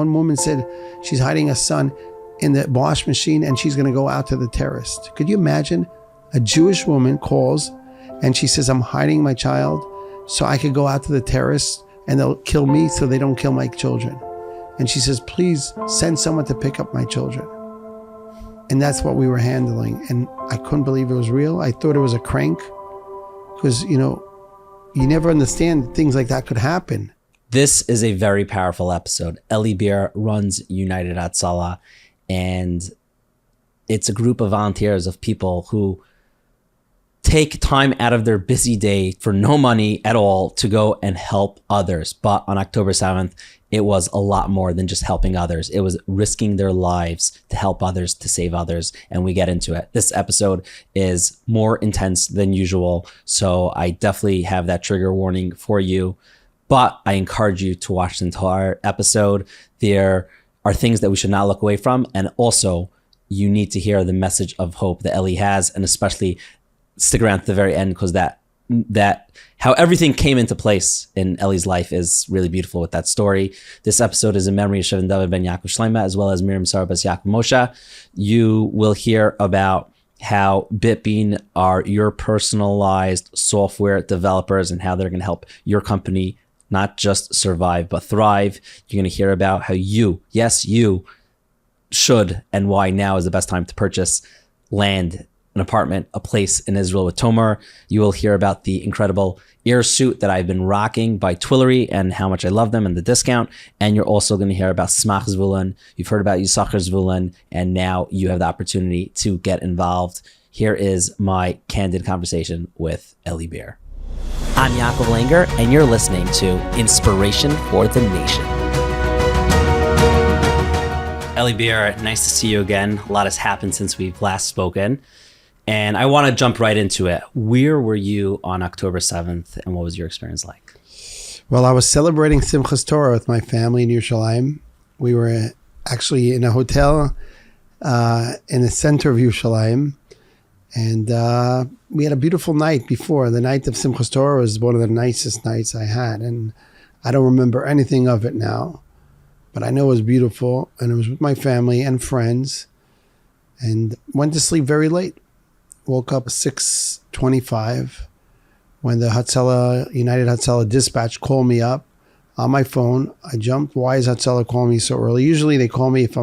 one woman said she's hiding a son in the wash machine and she's going to go out to the terrace. Could you imagine? A Jewish woman calls and she says, I'm hiding my child so I could go out to the terrace and they'll kill me so they don't kill my children. And she says, please send someone to pick up my children. And that's what we were handling. And I couldn't believe it was real. I thought it was a crank because, you never understand things like that could happen. This is a very powerful episode. Eli Beer runs United Hatzalah, and it's a group of volunteers of people who take time out of their busy day for no money at all to go and help others. But on October 7th, it was a lot more than just helping others. It was risking their lives to help others, to save others, and we get into it. This episode is more intense than usual, so I definitely have that trigger warning for you, but I encourage you to watch the entire episode. There are things that we should not look away from, and also you need to hear the message of hope that Eli has, and especially stick around to the very end, because that how everything came into place in Eli's life is really beautiful with that story. This episode is in memory of Shevin David ben Yaakov Shleima, as well as Miriam Sarah bas Yaakov Moshe. You will hear about how BitBean are your personalized software developers and how they're going to help your company not just survive, but thrive. You're going to hear about how you should, and why now is the best time to purchase land, an apartment, a place in Israel with Tomer. You will hear about the incredible ear suit that I've been rocking by Twillory and how much I love them and the discount. And you're also going to hear about Smach Zevulun. You've heard about Smach Zevulun, and now you have the opportunity to get involved. Here is my candid conversation with Eli Beer. I'm Yaakov Langer, and you're listening to Inspiration for the Nation. Eli Beer, nice to see you again. A lot has happened since we've last spoken. And I want to jump right into it. Where were you on October 7th, and what was your experience like? Well, I was celebrating Simchas Torah with my family in Yerushalayim. We were actually in a hotel in the center of Yerushalayim. And we had a beautiful night before. The night of Simchas Torah was one of the nicest nights I had. And I don't remember anything of it now. But I know it was beautiful. And it was with my family and friends. And went to sleep very late. Woke up 6:25 when the Hatzalah, United Hatzalah dispatch called me up on my phone. I jumped. Why is Hatzalah calling me so early? Usually they call me if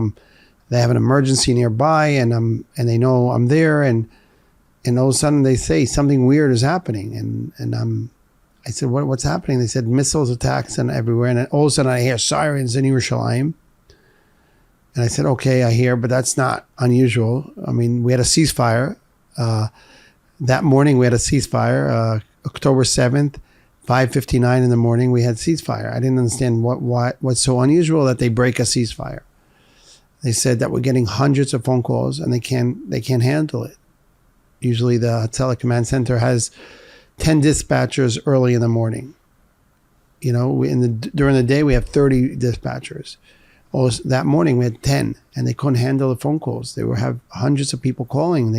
they have an emergency nearby and they know I'm there, and all of a sudden they say something weird is happening, and I said, what's happening? They said missiles attacks and everywhere, and then all of a sudden I hear sirens in Yerushalayim. And I said, okay, I hear, but that's not unusual. I mean, we had a ceasefire. That morning we had a ceasefire, October 7th, 5:59 in the morning, we had ceasefire. I didn't understand what's so unusual that they break a ceasefire. They said that we're getting hundreds of phone calls and they can't handle it. Usually the Hatzlah command center has 10 dispatchers early in the morning. During the day we have 30 dispatchers. That morning we had 10, and they couldn't handle the phone calls. They have hundreds of people calling.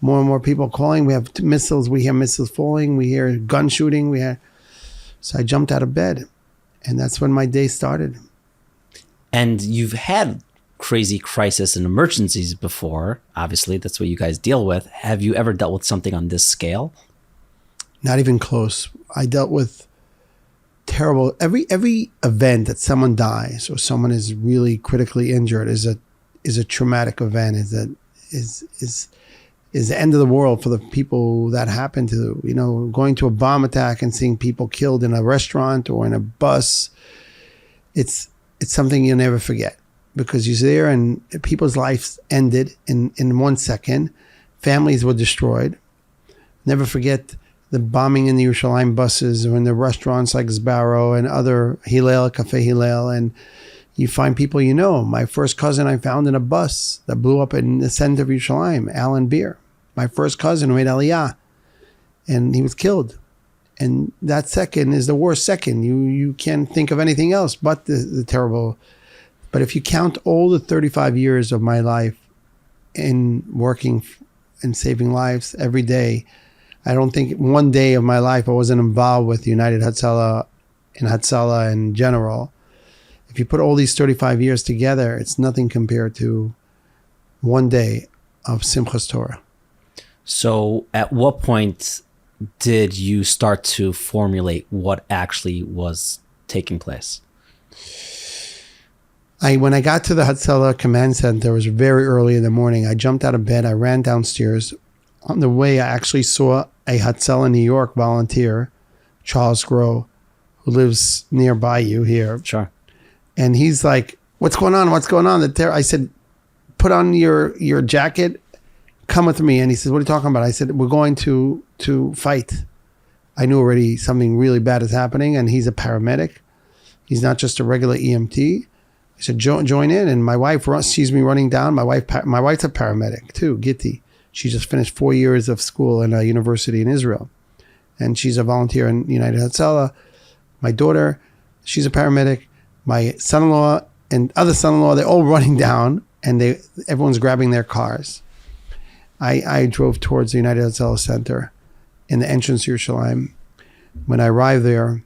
More and more people calling. We have missiles. We hear missiles falling. We hear gun shooting. So I jumped out of bed, and that's when my day started. And you've had crazy crisis and emergencies before. Obviously, that's what you guys deal with. Have you ever dealt with something on this scale? Not even close. I dealt with terrible. Every event that someone dies or someone is really critically injured is a traumatic event. Is the end of the world for the people that happen to. Going to a bomb attack and seeing people killed in a restaurant or in a bus. It's something you'll never forget, because you're there and people's lives ended in 1 second. Families were destroyed. Never forget the bombing in the Yerushalayim buses or in the restaurants like Sbarro and other Hillel, Cafe Hillel, and you find people My first cousin I found in a bus that blew up in the center of Yerushalayim, Eli Beer. My first cousin who made Aliyah, and he was killed. And that second is the worst second. You can't think of anything else but the terrible. But if you count all the 35 years of my life in working and saving lives every day, I don't think one day of my life I wasn't involved with United Hatzalah and Hatzalah in general. if you put all these 35 years together, it's nothing compared to one day of Simchas Torah. So at what point did you start to formulate what actually was taking place? When I got to the Hatzalah command center, it was very early in the morning. I jumped out of bed. I ran downstairs. On the way, I actually saw a Hatzalah New York volunteer, Charles Groh, who lives nearby you here. Sure. And he's like, what's going on? What's going on? I said, put on your jacket. Come with me. And he said, what are you talking about? I said, we're going to fight. I knew already something really bad is happening. And he's a paramedic. He's not just a regular EMT. I said, join in. And my wife sees me running down. My wife's a paramedic too, Gitti. She just finished 4 years of school in a university in Israel. And she's a volunteer in United Hatzalah. My daughter, she's a paramedic. My son-in-law and other son-in-law, they're all running down and everyone's grabbing their cars. I drove towards the United Hatzalah Center in the entrance to Yerushalayim. When I arrived there,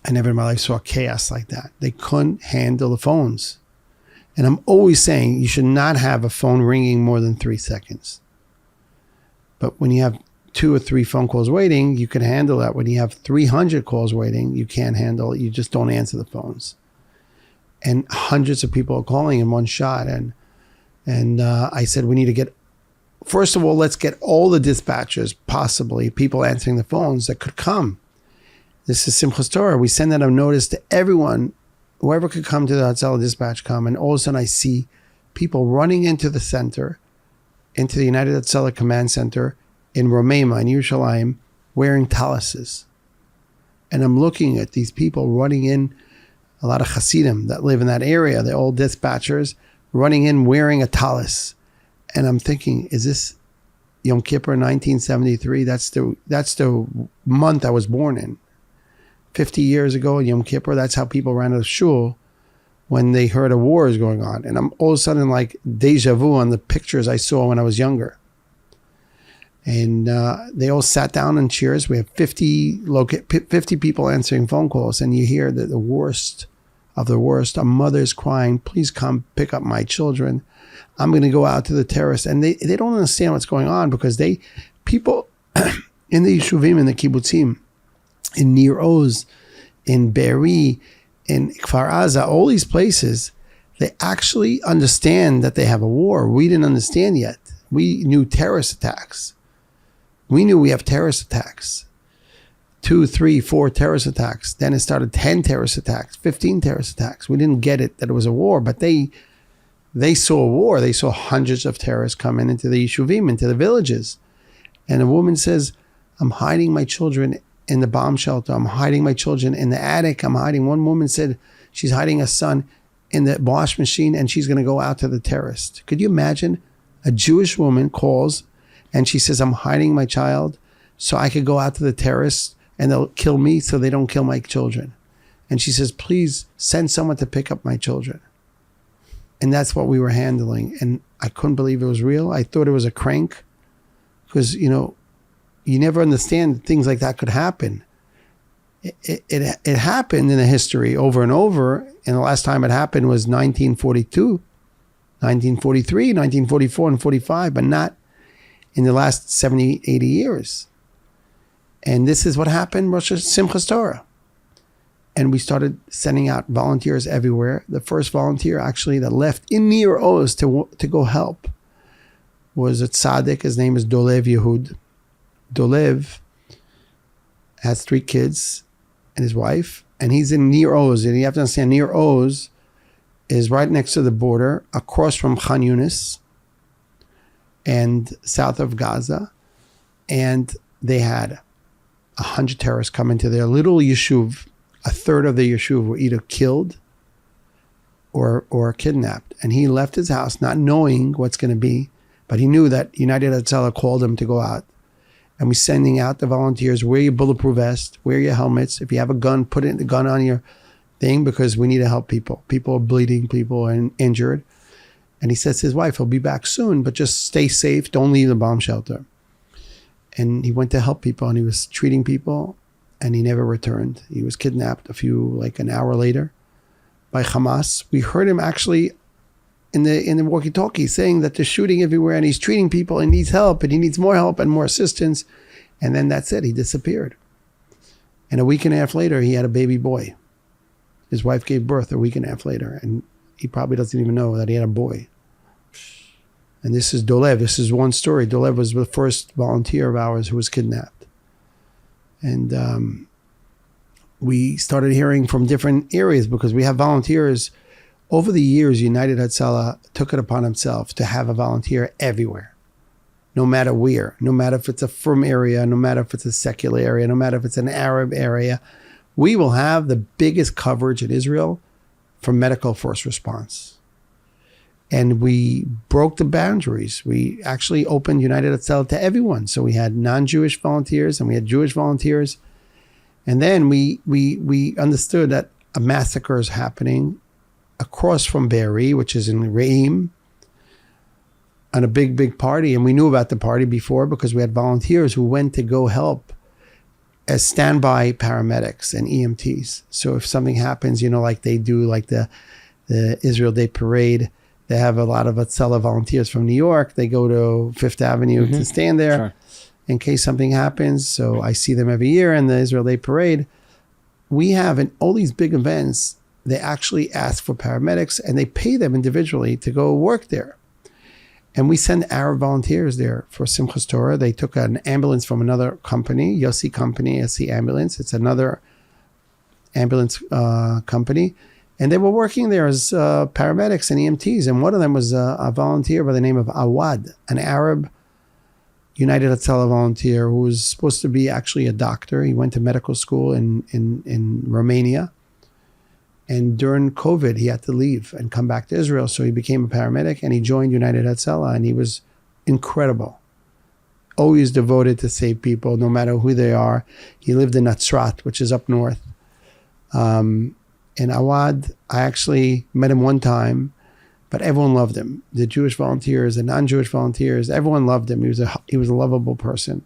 I never in my life saw chaos like that. They couldn't handle the phones. And I'm always saying you should not have a phone ringing more than 3 seconds. But when you have 2 or 3 phone calls waiting, you can handle that. When you have 300 calls waiting, you can't handle it. You just don't answer the phones. And hundreds of people are calling in one shot. And I said, we need to get, first of all, let's get all the dispatchers, possibly people answering the phones that could come. This is Simchas Torah. We send out a notice to everyone, whoever could come to the Hatzalah dispatch come. And all of a sudden I see people running into the center, into the United Hatzalah command center in Romema, in Yerushalayim, wearing talises. And I'm looking at these people running in, a lot of Hasidim that live in that area, they're all dispatchers, running in wearing a talis. And I'm thinking, is this Yom Kippur 1973? That's the month I was born in. 50 years ago, Yom Kippur, that's how people ran to the shul when they heard a war is going on. And I'm all of a sudden like deja vu on the pictures I saw when I was younger. And they all sat down in chairs. We have 50 people answering phone calls. And you hear the worst of the worst. A mother's crying, please come pick up my children. I'm going to go out to the terrace. And they don't understand what's going on because people in the Yeshuvim, in the Kibbutzim, in Nir Oz, in Be'eri, in Kfar Aza, all these places, they actually understand that they have a war. We didn't understand yet. We knew terrorist attacks. We knew we have terrorist attacks. 2, 3, 4 terrorist attacks. Then it started 10 terrorist attacks, 15 terrorist attacks. We didn't get it that it was a war, but they saw a war. They saw hundreds of terrorists coming into the Yeshuvim, into the villages. And a woman says, I'm hiding my children in the bomb shelter. I'm hiding my children in the attic. One woman said she's hiding a son in the wash machine and she's going to go out to the terrorist. Could you imagine? A Jewish woman calls and she says, I'm hiding my child so I could go out to the terrorists and they'll kill me so they don't kill my children. And she says, please send someone to pick up my children. And that's what we were handling. And I couldn't believe it was real. I thought it was a crank because, you never understand things like that could happen. It happened in the history over and over. And the last time it happened was 1942, 1943, 1944, and 45, but not in the last 70, 80 years. And this is what happened, Rosh Simchas Torah. And we started sending out volunteers everywhere. The first volunteer actually that left in Nir Oz to go help was a tzaddik. His name is Dolev Yehud. Dolev has 3 kids and his wife, and he's in Nir Oz. And you have to understand, Nir Oz is right next to the border, across from Khan Yunis and south of Gaza. And they had 100 terrorists come into their little yeshuv. A third of the yeshuv were either killed or kidnapped. And he left his house not knowing what's going to be, but he knew that United Hatzalah called him to go out. And we're sending out the volunteers, wear your bulletproof vest, wear your helmets. If you have a gun, put the gun on your thing because we need to help people. People are bleeding, people are injured. And he says to his wife, he'll be back soon, but just stay safe. Don't leave the bomb shelter. And he went to help people and he was treating people and he never returned. He was kidnapped an hour later by Hamas. We heard him actually in the walkie-talkie saying that they're shooting everywhere and he's treating people and needs help and he needs more help and more assistance. And then that's it. He disappeared. And a week and a half later, he had a baby boy. His wife gave birth a week and a half later, and he probably doesn't even know that he had a boy. And this is Dolev. This is one story. Dolev was the first volunteer of ours who was kidnapped. And we started hearing from different areas because we have volunteers. Over the years, United Hatzalah took it upon himself to have a volunteer everywhere, no matter where, no matter if it's a frum area, no matter if it's a secular area, no matter if it's an Arab area. We will have the biggest coverage in Israel for medical first response. And we broke the boundaries. We actually opened United Hatzalah to everyone. So we had non-Jewish volunteers and we had Jewish volunteers. And then we understood that a massacre is happening across from Be'eri, which is in Re'im, on a big party. And we knew about the party before because we had volunteers who went to go help as standby paramedics and EMTs. So if something happens, like they do, like the Israel Day Parade, they have a lot of Hatzalah volunteers from New York. They go to Fifth Avenue to stand there in case something happens. So I see them every year in the Israel Day Parade. We have in all these big events, they actually ask for paramedics and they pay them individually to go work there. And we send Arab volunteers there for Simchas Torah. They took an ambulance from another company, Yossi Company, Yossi Ambulance. It's another ambulance company. And they were working there as paramedics and EMTs. And one of them was a volunteer by the name of Awad, an Arab United Hatzalah volunteer who was supposed to be actually a doctor. He went to medical school in Romania. And during COVID, he had to leave and come back to Israel. So he became a paramedic and he joined United Hatzalah, and he was incredible. Always devoted to save people, no matter who they are. He lived in Natzrat, which is up north. And Awad, I actually met him one time, but everyone loved him. The Jewish volunteers, the non-Jewish volunteers, everyone loved him. He was a lovable person.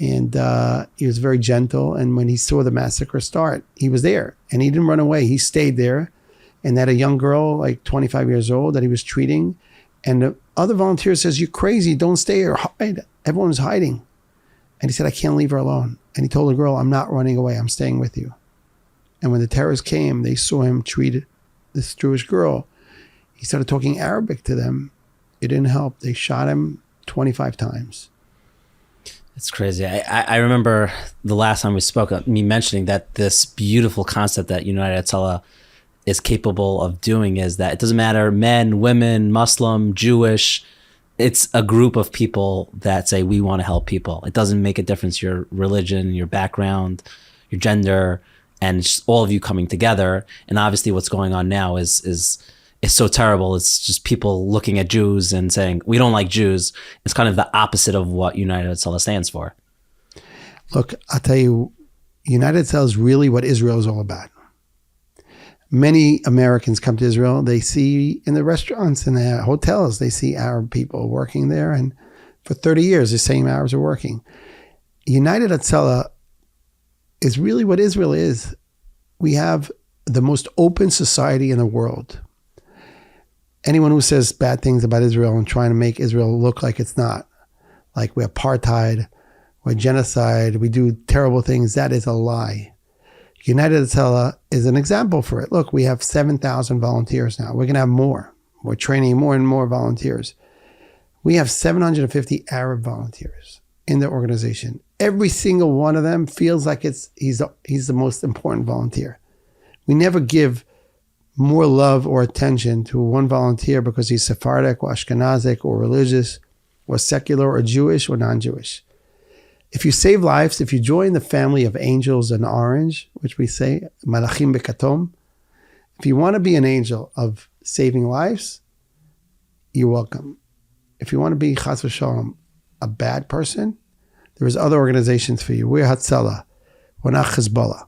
And he was very gentle. And when he saw the massacre start, he was there and he didn't run away. He stayed there and had a young girl, like 25 years old, that he was treating. And the other volunteer says, "You're crazy. Don't stay here. Hide." Everyone was hiding. And he said, "I can't leave her alone." And he told the girl, "I'm not running away. I'm staying with you." And when the terrorists came, they saw him treat this Jewish girl. He started talking Arabic to them. It didn't help. They shot him 25 times. It's crazy. I remember the last time we spoke, me mentioning that this beautiful concept that United Hatzalah is capable of doing is that it doesn't matter, men, women, Muslim, Jewish. It's a group of people that say, we want to help people. It doesn't make a difference, your religion, your background, your gender, and just all of you coming together. And obviously what's going on now is so terrible. It's just people looking at Jews and saying, we don't like Jews. It's kind of the opposite of what United Hatzalah stands for. Look, I'll tell you, United Hatzalah is really what Israel is all about. Many Americans come to Israel. They see in the restaurants and the hotels, they see Arab people working there. And for 30 years, the same Arabs are working. United Hatzalah is really what Israel is. We have the most open society in the world. Anyone who says bad things about Israel and trying to make Israel look like it's not, like we're apartheid, we're genocide, we do terrible things, that is a lie. United Hatzalah is an example for it. Look, we have 7,000 volunteers now. We're going to have more. We're training more and more volunteers. We have 750 Arab volunteers in the organization. Every single one of them feels like he's the most important volunteer. We never give more love or attention to one volunteer because he's Sephardic or Ashkenazic or religious or secular or Jewish or non-Jewish. If you save lives, if you join the family of angels in orange, which we say, Malachim Bekatom, if you want to be an angel of saving lives, you're welcome. If you want to be, Chas v'shalom, a bad person, there's other organizations for you. We're Hatzalah. We're not Hezbollah.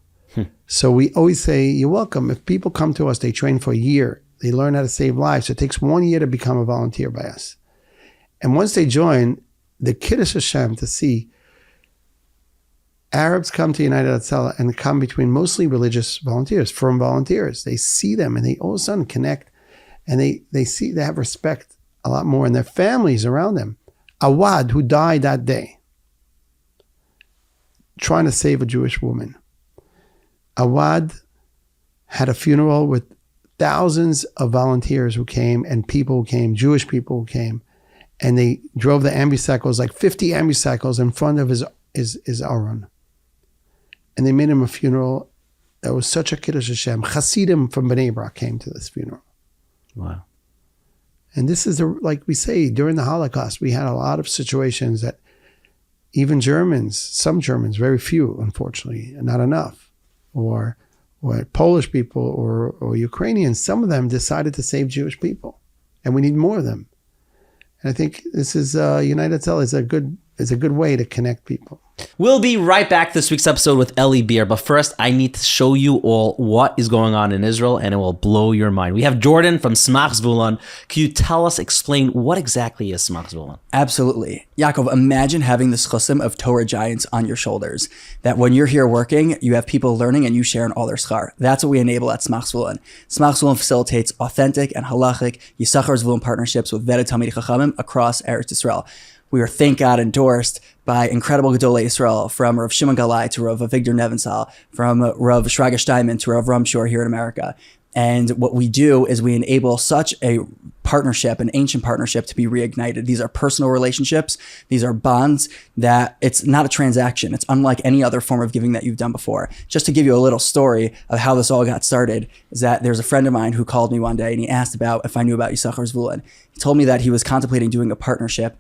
So we always say, you're welcome. If people come to us, they train for a year. They learn how to save lives. It takes 1 year to become a volunteer by us. And once they join, the Kiddush Hashem to see Arabs come to United Hatzalah and come between mostly religious volunteers, firm volunteers. They see them and they all of a sudden connect, and they have respect a lot more, and their families around them. Awad, who died that day, trying to save a Jewish woman. Awad had a funeral with thousands of volunteers who came, and people who came, Jewish people who came, and they drove the ambucycles, like 50 ambucycles in front of his Aron. And they made him a funeral that was such a Kiddush Hashem. Hasidim from Bnei Brak came to this funeral. Wow. And this is, like we say, during the Holocaust, we had a lot of situations that even Germans, some Germans, very few, unfortunately, not enough, or Polish people or Ukrainians, some of them decided to save Jewish people. And we need more of them. And I think this is, United Hatzalah is a good way to connect people. We'll be right back this week's episode with Eli Beer, but first I need to show you all what is going on in Israel, and it will blow your mind. We have Jordan from Smach Zevulun. Can you explain what exactly is Smach Zevulun? Absolutely. Yaakov, imagine having the schusim of Torah giants on your shoulders, that when you're here working, you have people learning and you share in all their schar. That's what we enable at Smach Zevulun. Smach Zevulun facilitates authentic and halachic Yisachar Zevulun partnerships with vetted Talmidei Chachamim across Eretz Yisrael. We are, thank God, endorsed by incredible Gedolei Yisrael, from Rav Shimon Galai to Rav Avigdor Nevensal, from Rav Shraga Steinman to Rav Rumshor here in America. And what we do is we enable such a partnership, an ancient partnership, to be reignited. These are personal relationships. These are bonds that it's not a transaction. It's unlike any other form of giving that you've done before. Just to give you a little story of how this all got started, is that there's a friend of mine who called me one day and he asked about if I knew about Yisachar Zevulun. He told me that he was contemplating doing a partnership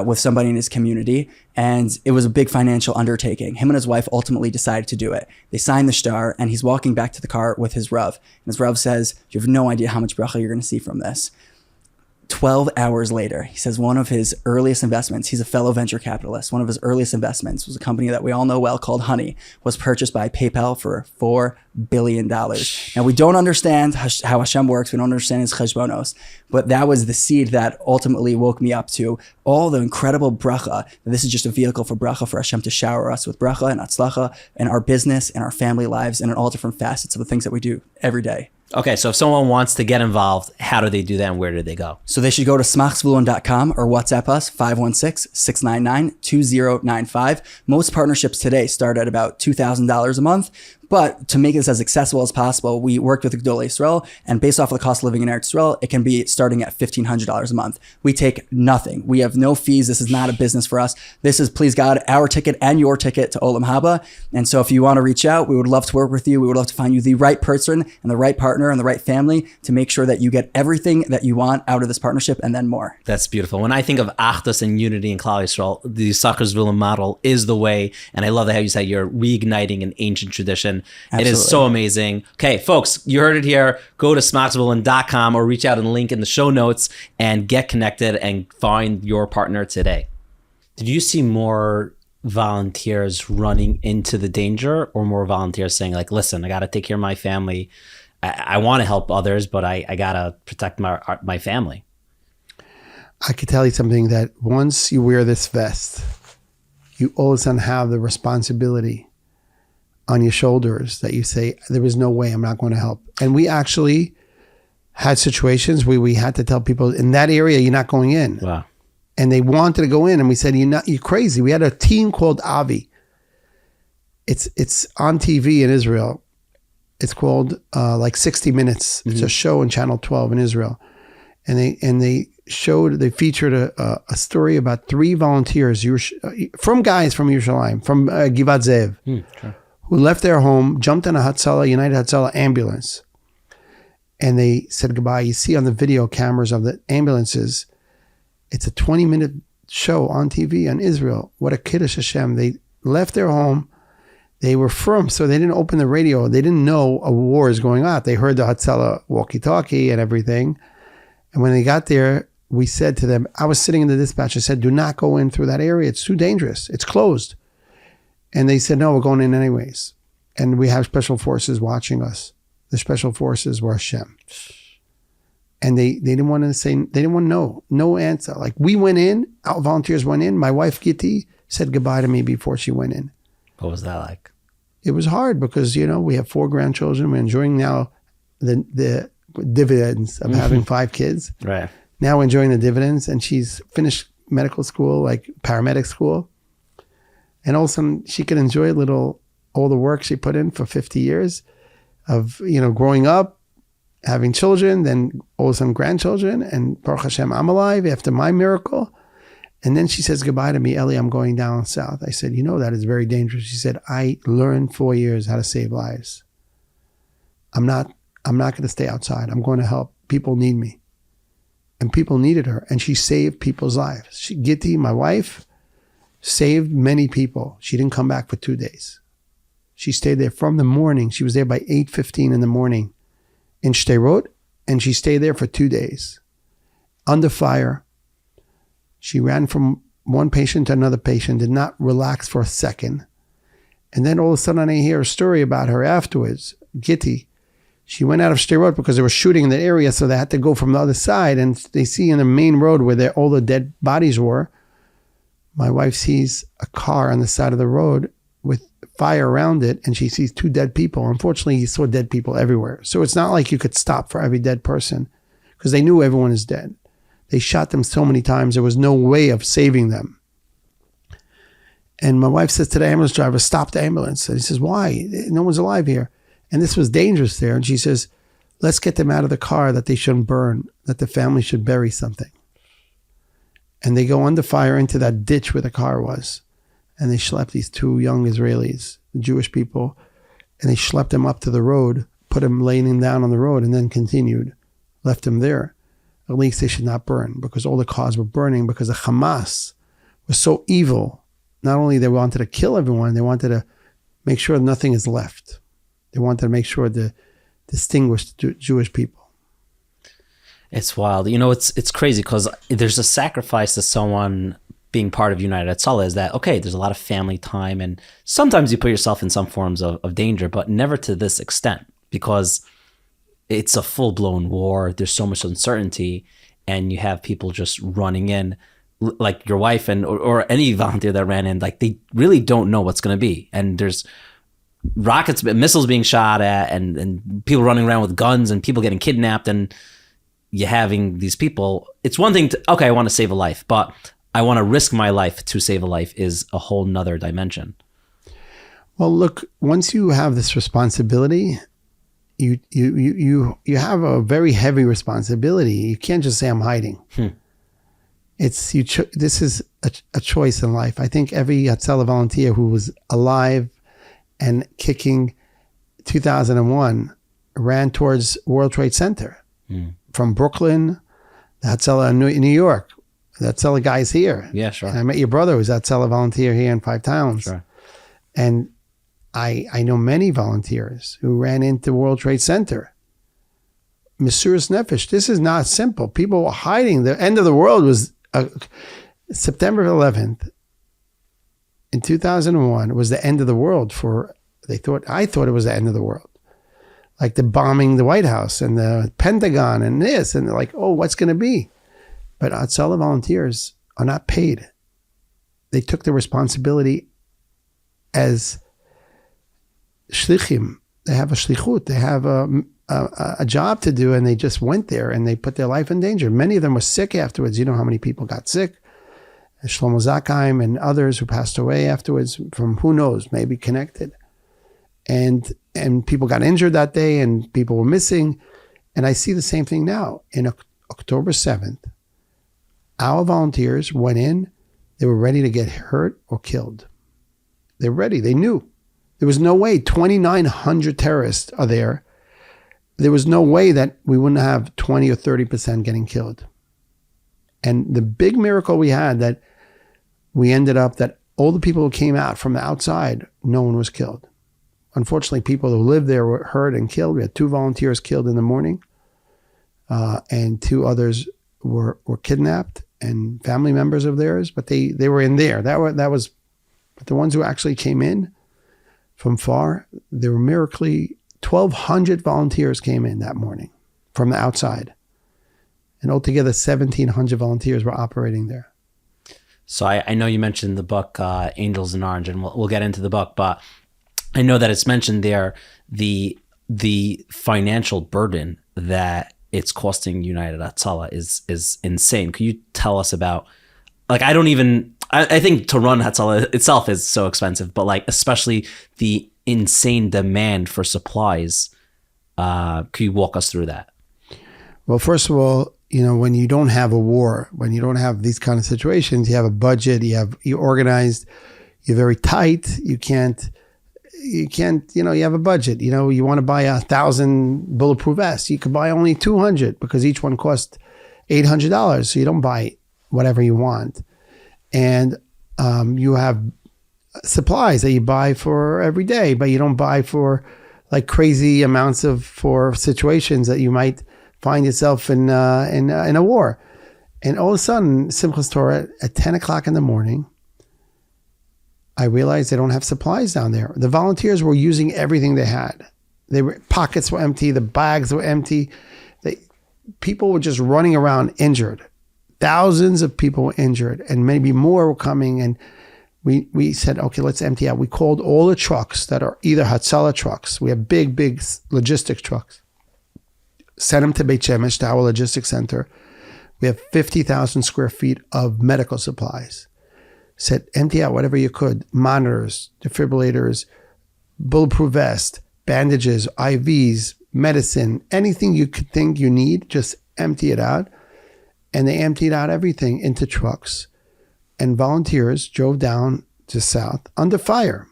with somebody in his community, and it was a big financial undertaking. Him and his wife ultimately decided to do it. They signed the shtar, and he's walking back to the car with his Rav. And his Rav says, you have no idea how much bracha you're going to see from this. 12 hours later, he says one of his earliest investments, he's a fellow venture capitalist, one of his earliest investments was a company that we all know well called Honey, was purchased by PayPal for $4 billion. Now, we don't understand how Hashem works. We don't understand his cheshbonos, but that was the seed that ultimately woke me up to all the incredible bracha. This is just a vehicle for bracha, for Hashem to shower us with bracha and hatzlacha in our business and our family lives and in all different facets of the things that we do every day. Okay, so if someone wants to get involved, how do they do that and where do they go? So they should go to smachzevulun.com or WhatsApp us, 516-699-2095. Most partnerships today start at about $2,000 a month. But to make this as accessible as possible, we worked with Gedolei Yisrael, and based off of the cost of living in Eretz Yisrael, it can be starting at $1,500 a month. We take nothing. We have no fees. This is not a business for us. This is, please God, our ticket and your ticket to Olam Haba. And so if you want to reach out, we would love to work with you. We would love to find you the right person and the right partner and the right family to make sure that you get everything that you want out of this partnership and then more. That's beautiful. When I think of Achdus and unity in Klal Yisrael, the Yisachar Zevulun model is the way. And I love that how you say you're reigniting an ancient tradition. Absolutely. It is so amazing. Okay, folks, you heard it here. Go to smachzevulun.com or reach out and link in the show notes and get connected and find your partner today. Did you see more volunteers running into the danger, or more volunteers saying, like, listen, I got to take care of my family. I want to help others, but I got to protect my family? I could tell you something, that once you wear this vest, you all of a sudden have the responsibility on your shoulders that you say, there is no way, I'm not going to help. And we actually had situations where we had to tell people, in that area, you're not going in. Wow. And they wanted to go in, and we said, you're crazy. We had a team called Avi. It's on TV in Israel. It's called like 60 Minutes. Mm-hmm. It's a show on Channel 12 in Israel. And they featured a story about 3 volunteers from guys from Yerushalayim, from Givat Zev, sure, who left their home, jumped on a Hatzalah, United Hatzalah ambulance, and they said goodbye. You see on the video cameras of the ambulances, it's a 20-minute show on TV on Israel. What a Kiddush Hashem. They left their home. They were firm, so they didn't open the radio. They didn't know a war is going on. They heard the Hatzalah walkie-talkie and everything. And when they got there, we said to them, I was sitting in the dispatch, I said, do not go in through that area. It's too dangerous. It's closed. And they said, no, we're going in anyways. And we have special forces watching us. The special forces were Hashem. And they didn't want to say, they didn't want to know. No answer. Like, we went in, our volunteers went in. My wife, Gitti, said goodbye to me before she went in. What was that like? It was hard because, we have 4 grandchildren. We're enjoying now the dividends of having 5 kids. Right. Now we're enjoying the dividends, and she's finished medical school, like paramedic school. And all of a sudden she could enjoy all the work she put in for 50 years of, growing up, having children, then all of a sudden grandchildren, and Baruch Hashem, I'm alive after my miracle. And then she says goodbye to me, Eli, I'm going down south. I said, that is very dangerous. She said, I learned 4 years how to save lives. I'm not going to stay outside. I'm going to help. People need me. And people needed her. And she saved people's lives. Gitti, my wife, saved many people. She didn't come back for 2 days. She stayed there from the morning. She was there by 8:15 in the morning in Sderot, and she stayed there for 2 days. Under fire. She ran from one patient to another patient, did not relax for a second. And then all of a sudden I hear a story about her afterwards. Gitti, she went out of Sderot because they were shooting in that area, so they had to go from the other side. And they see in the main road where all the dead bodies were, my wife sees a car on the side of the road with fire around it, and she sees 2 dead people. Unfortunately, he saw dead people everywhere. So it's not like you could stop for every dead person because they knew everyone is dead. They shot them so many times, there was no way of saving them. And my wife says to the ambulance driver, stop the ambulance. And he says, why? No one's alive here. And this was dangerous there. And she says, let's get them out of the car, that they shouldn't burn, that the family should bury something. And they go under fire into that ditch where the car was. And they schlepped these 2 young Israelis, the Jewish people, and they schlepped them up to the road, put them laying down on the road, and then continued, left them there. At least they should not burn, because all the cars were burning, because the Hamas was so evil. Not only they wanted to kill everyone, they wanted to make sure nothing is left. They wanted to make sure to distinguish the Jewish people. It's wild. It's crazy because there's a sacrifice to someone being part of United Hatzalah is that, okay, there's a lot of family time, and sometimes you put yourself in some forms of danger, but never to this extent, because it's a full-blown war. There's so much uncertainty, and you have people just running in, like your wife or any volunteer that ran in, like they really don't know what's going to be. And there's rockets, missiles being shot at, and people running around with guns, and people getting kidnapped, and you having these people. It's one thing to, okay, I want to save a life, but I want to risk my life to save a life is a whole nother dimension. Well, look, once you have this responsibility, you have a very heavy responsibility. You can't just say I'm hiding. It's this is a choice in life. I think every Hatzalah volunteer who was alive and kicking 2001 ran towards World Trade Center from Brooklyn, the Hatzalah in New York. The Hatzalah guys here. Yeah, sure. And I met your brother who's Hatzalah volunteer here in 5 towns. Sure. And I know many volunteers who ran into World Trade Center. Mesiras Nefesh. This is not simple. People were hiding. The end of the world was September 11th in 2001 was the end of the world I thought it was the end of the world. Like the bombing the White House and the Pentagon and this, and they're like, oh, what's going to be? But Hatzalah volunteers are not paid. They took the responsibility as shlichim. They have a shlichut. They have a job to do, and they just went there and they put their life in danger. Many of them were sick afterwards. You know how many people got sick? Shlomo Zakheim and others who passed away afterwards from who knows, maybe connected. And people got injured that day, and people were missing. And I see the same thing now. In October 7th, our volunteers went in. They were ready to get hurt or killed. They're ready. They knew. There was no way 2,900 terrorists are there. There was no way that we wouldn't have 20 or 30% getting killed. And the big miracle we had that we ended up that all the people who came out from the outside, no one was killed. Unfortunately, people who lived there were hurt and killed. We had 2 volunteers killed in the morning, and 2 others were kidnapped, and family members of theirs, but they were in there. But the ones who actually came in from far, there were miraculously 1,200 volunteers came in that morning from the outside. And altogether, 1,700 volunteers were operating there. So I know you mentioned the book Angels in Orange, and we'll get into the book, but I know that it's mentioned there the financial burden that it's costing United Hatzalah is insane. Could you tell us about, like, I think to run Hatzlah itself is so expensive, but like especially the insane demand for supplies. Could you walk us through that? Well, first of all, when you don't have a war, when you don't have these kind of situations, you have a budget, you're organized, you're very tight. You have a budget. You want to buy 1,000 bulletproof vests. You could buy only 200 because each one costs $800. So you don't buy whatever you want. And you have supplies that you buy for every day, but you don't buy for like crazy amounts for situations that you might find yourself in a war. And all of a sudden, Simchas Torah at 10 o'clock in the morning, I realized they don't have supplies down there. The volunteers were using everything they had. Pockets were empty. The bags were empty. People were just running around injured. Thousands of people were injured, and maybe more were coming. And we said, okay, let's empty out. We called all the trucks that are either Hatzalah trucks. We have big logistics trucks. Sent them to Beit Shemesh, to our logistics center. We have 50,000 square feet of medical supplies. Said, empty out whatever you could. Monitors, defibrillators, bulletproof vest, bandages, IVs, medicine, anything you could think you need, just empty it out. And they emptied out everything into trucks. And volunteers drove down to south under fire.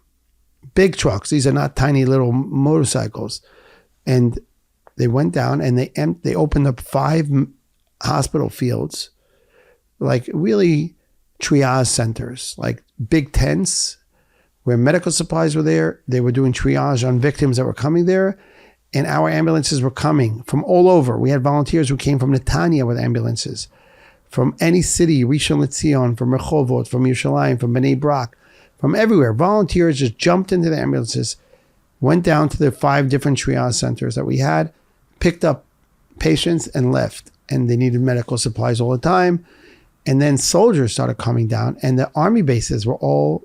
Big trucks. These are not tiny little motorcycles. And they went down and they opened up 5 hospital fields, like really triage centers, like big tents where medical supplies were there. They were doing triage on victims that were coming there. And our ambulances were coming from all over. We had volunteers who came from Netanya with ambulances, from any city, Rishon LeZion, from Rehovot, from Yerushalayim, from Bnei Brak, from everywhere. Volunteers just jumped into the ambulances, went down to the 5 different triage centers that we had, picked up patients and left. And they needed medical supplies all the time. And then soldiers started coming down, and the army bases were all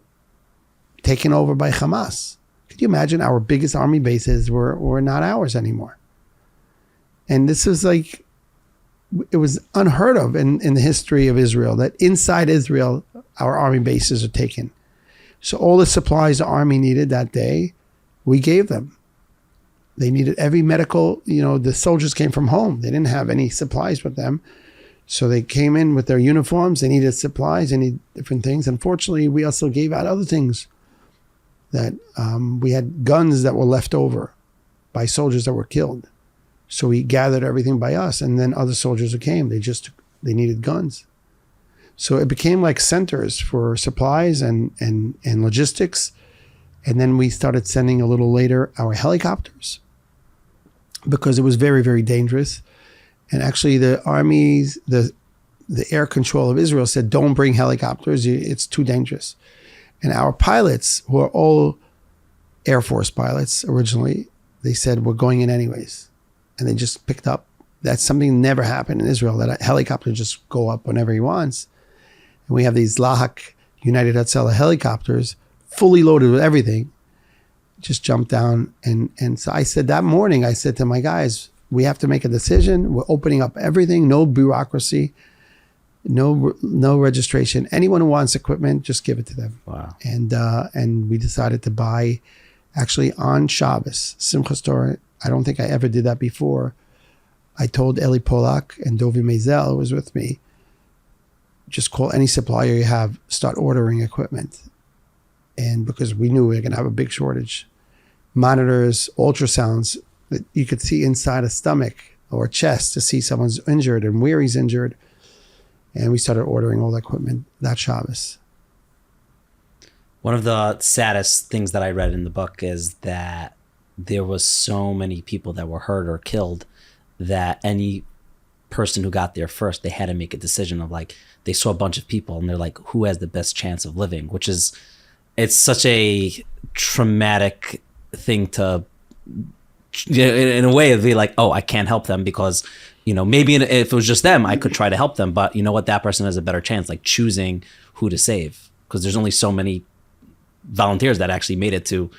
taken over by Hamas. Could you imagine? Our biggest army bases were not ours anymore. And this was like, it was unheard of in the history of Israel, that inside Israel, our army bases are taken. So all the supplies the army needed that day, we gave them. They needed every medical, the soldiers came from home. They didn't have any supplies with them. So they came in with their uniforms. They needed supplies. They needed different things. Unfortunately, we also gave out other things. That we had guns that were left over by soldiers that were killed. So we gathered everything by us. And then other soldiers who came, they needed guns. So it became like centers for supplies and logistics. And then we started sending a little later our helicopters, because it was very, very dangerous. And actually the armies, the air control of Israel said, don't bring helicopters. It's too dangerous. And our pilots, who are all Air Force pilots originally, they said, we're going in anyways. And they just picked up. That's something that never happened in Israel, that a helicopter just go up whenever he wants. And we have these Lahak United Hatzalah helicopters, fully loaded with everything, just jumped down. And so I said that morning, I said to my guys, we have to make a decision. We're opening up everything, no bureaucracy, no registration. Anyone who wants equipment, just give it to them. Wow. And we decided to buy, actually on Shabbos, Simchas Torah. I don't think I ever did that before. I told Eli Polak and Dovi Mezel, who was with me, just call any supplier you have, start ordering equipment. And because we knew we were going to have a big shortage. Monitors, ultrasounds that you could see inside a stomach or chest to see someone's injured and where he's injured. And we started ordering all the equipment that Shabbos. One of the saddest things that I read in the book is that there was so many people that were hurt or killed that any person who got there first, they had to make a decision of like, they saw a bunch of people and they're like, who has the best chance of living? Which is, it's such a traumatic thing to, in a way, it'd be like, oh, I can't help them because maybe if it was just them, I could try to help them. But you know what? That person has a better chance, like choosing who to save, because there's only so many volunteers that actually made it to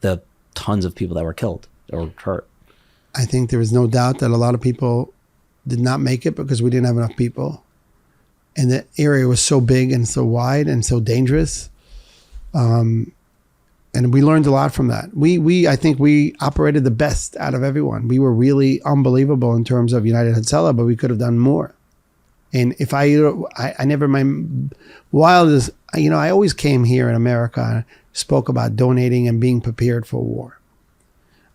the tons of people that were killed or hurt. I think there is no doubt that a lot of people did not make it because we didn't have enough people. And the area was so big and so wide and so dangerous. And we learned a lot from that. I think we operated the best out of everyone. We were really unbelievable in terms of United Hatzalah, but we could have done more. And if I never, my wildest, I always came here in America and spoke about donating and being prepared for war.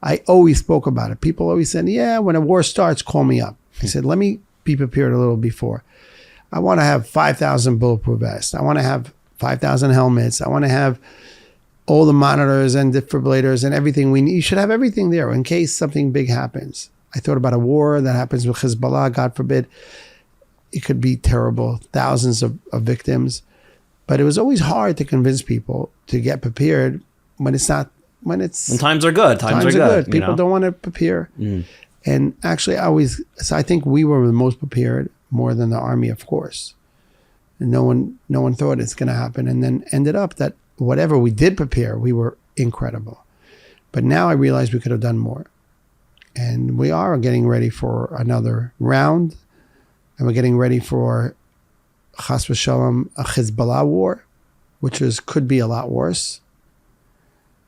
I always spoke about it. People always said, yeah, when a war starts, call me up. I said, let me be prepared a little before. I want to have 5,000 bulletproof vests. I want to have 5,000 helmets. I want to have all the monitors and defibrillators and everything we need. You should have everything there in case something big happens. I thought about a war that happens with Hezbollah, God forbid. It could be terrible, thousands of victims. But it was always hard to convince people to get prepared when it's not, when times are good. Times are good. People don't want to prepare. And actually, I think we were the most prepared, more than the army, of course. And no one thought it's going to happen. And then ended up that whatever we did prepare, we were incredible. But now I realize we could have done more. And we are getting ready for another round. And we're getting ready for, chas v'shalom, a Hezbollah war, which could be a lot worse.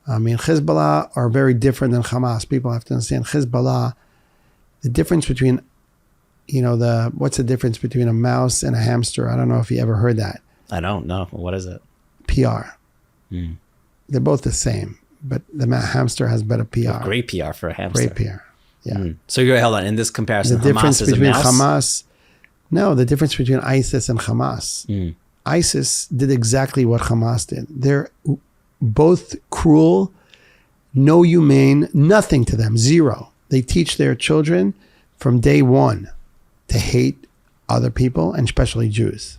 I mean, Hezbollah are very different than Hamas. People have to understand Hezbollah, the difference between, what's the difference between a mouse and a hamster? I don't know if you ever heard that. I don't know. What is it? PR. They're both the same, but the hamster has better PR. Well, great PR for a hamster. Great PR. Yeah. So you're hold on. In this comparison, the difference Hamas is between a mouse? Hamas. No, the difference between ISIS and Hamas. ISIS did exactly what Hamas did. They're both cruel, no humane, nothing to them, zero. They teach their children from day one to hate other people, and especially Jews.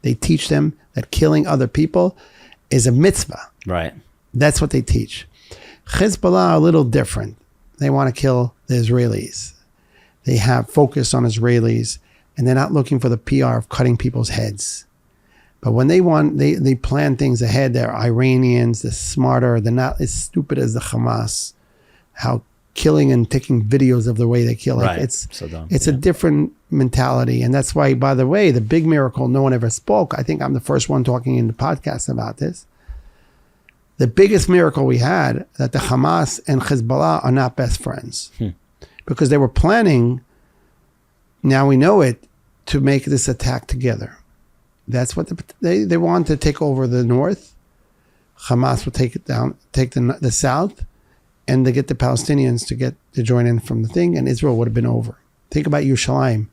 They teach them that killing other people is a mitzvah. Right. That's what they teach. Hezbollah are a little different. They want to kill the Israelis. They have focus on Israelis, and they're not looking for the PR of cutting people's heads. But when they plan things ahead. They're Iranians, they're smarter, they're not as stupid as the Hamas. How killing and taking videos of the way they kill. Right. It's so dumb. It's a different mentality. And that's why, by the way, the big miracle, no one ever spoke. I think I'm the first one talking in the podcast about this. The biggest miracle we had, that the Hamas and Hezbollah are not best friends. Because they were planning, now we know it, to make this attack together. That's what they want to take over the north. Hamas will take it down, take the south, and they get the Palestinians to join in from the thing, and Israel would have been over. Think about Yerushalayim,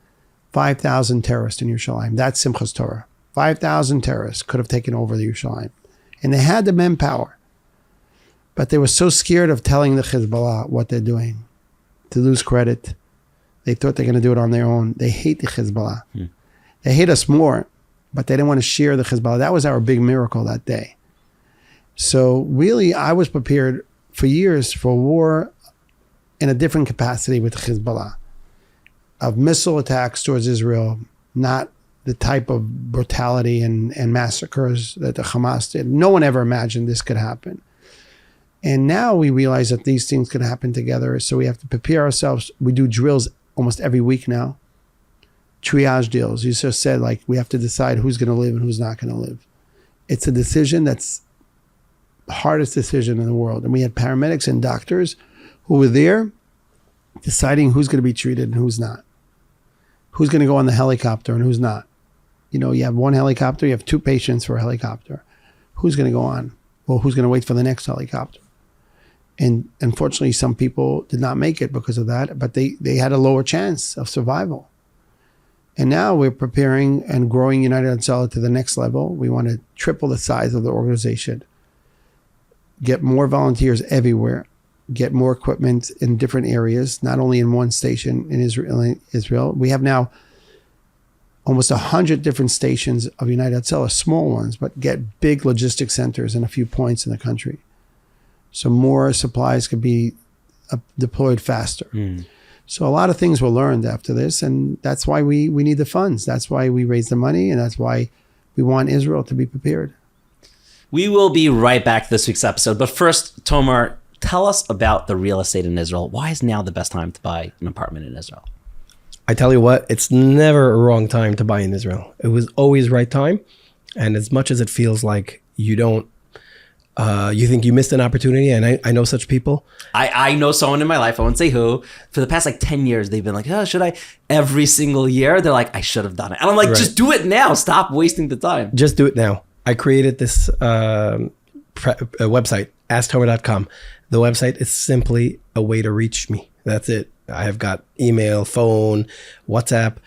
5,000 terrorists in Yerushalayim. That's Simchas Torah. 5,000 terrorists could have taken over the Yerushalayim. And they had the manpower. But they were so scared of telling the Hezbollah what they're doing, to lose credit. They thought they're going to do it on their own. They hate the Hezbollah. They hate us more, but they didn't want to share the Hezbollah. That was our big miracle that day. So really, I was prepared for years for war in a different capacity with Hezbollah, of missile attacks towards Israel, not the type of brutality and massacres that the Hamas did. No one ever imagined this could happen. And now we realize that these things can happen together. So we have to prepare ourselves. We do drills almost every week now. Triage deals. You just said, like, we have to decide who's going to live and who's not going to live. It's a decision that's the hardest decision in the world. And we had paramedics and doctors who were there deciding who's going to be treated and who's not. Who's going to go on the helicopter and who's not. You have one helicopter, you have two patients for a helicopter. Who's going to go on? Well, who's going to wait for the next helicopter? And unfortunately, some people did not make it because of that, but they had a lower chance of survival. And now we're preparing and growing United Hatzalah to the next level. We want to triple the size of the organization, get more volunteers everywhere, get more equipment in different areas, not only in one station in Israel. We have now almost 100 different stations of United Hatzalah, small ones, but get big logistics centers in a few points in the country. So more supplies could be deployed faster. So a lot of things were learned after this, and that's why we need the funds. That's why we raise the money, and that's why we want Israel to be prepared. We will be right back to this week's episode. But first, Tomer, tell us about the real estate in Israel. Why is now the best time to buy an apartment in Israel? I tell you what, it's never a wrong time to buy in Israel. It was always right time. And as much as it feels like you don't, you think you missed an opportunity, and I know such people. I know someone in my life, I won't say who, for the past like 10 years, they've been like, oh, should I? Every single year, they're like, I should have done it. And I'm like, just do it now. Stop wasting the time. Just do it now. I created this website, asktomer.com. The website is simply a way to reach me. That's it. I have got email, phone, WhatsApp.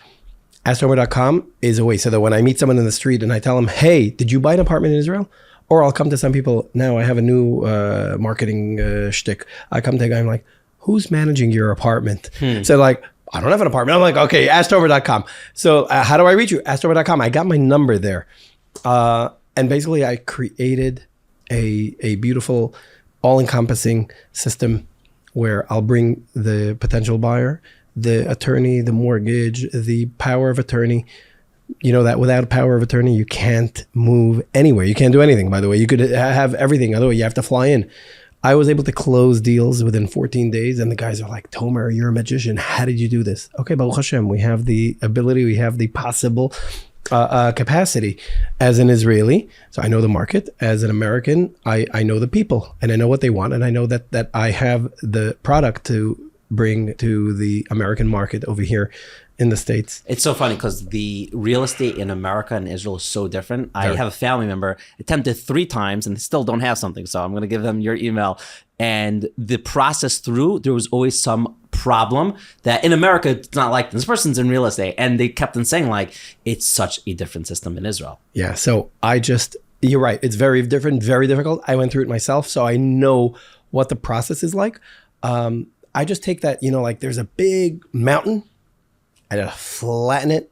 asktomer.com is a way so that when I meet someone in the street and I tell them, hey, did you buy an apartment in Israel? Or I'll come to some people, now I have a new marketing shtick. I come to a guy, I'm like, who's managing your apartment? So like, I don't have an apartment. I'm like, okay, asktomer.com. So how do I reach you? asktomer.com. I got my number there. And basically I created a beautiful, all-encompassing system where I'll bring the potential buyer, the attorney, the mortgage, the power of attorney. You know that without a power of attorney, you can't move anywhere. You can't do anything, by the way. You could have everything. Otherwise, you have to fly in. I was able to close deals within 14 days. And the guys are like, Tomer, you're a magician. How did you do this? Okay, Baruch Hashem, we have the ability. We have the possible capacity. As an Israeli, so I know the market. As an American, I know the people. And I know what they want. And I know that I have the product to bring to the American market over here in the States. It's so funny because the real estate in America and Israel is so different. I have a family member attempted 3 times and still don't have something. So I'm going to give them your email. And the process through, there was always some problem that in America, it's not like this person's in real estate. And they kept on saying like, it's such a different system in Israel. Yeah. So you're right. It's very different, very difficult. I went through it myself. So I know what the process is like. I just take that, like there's a big mountain. I just flatten it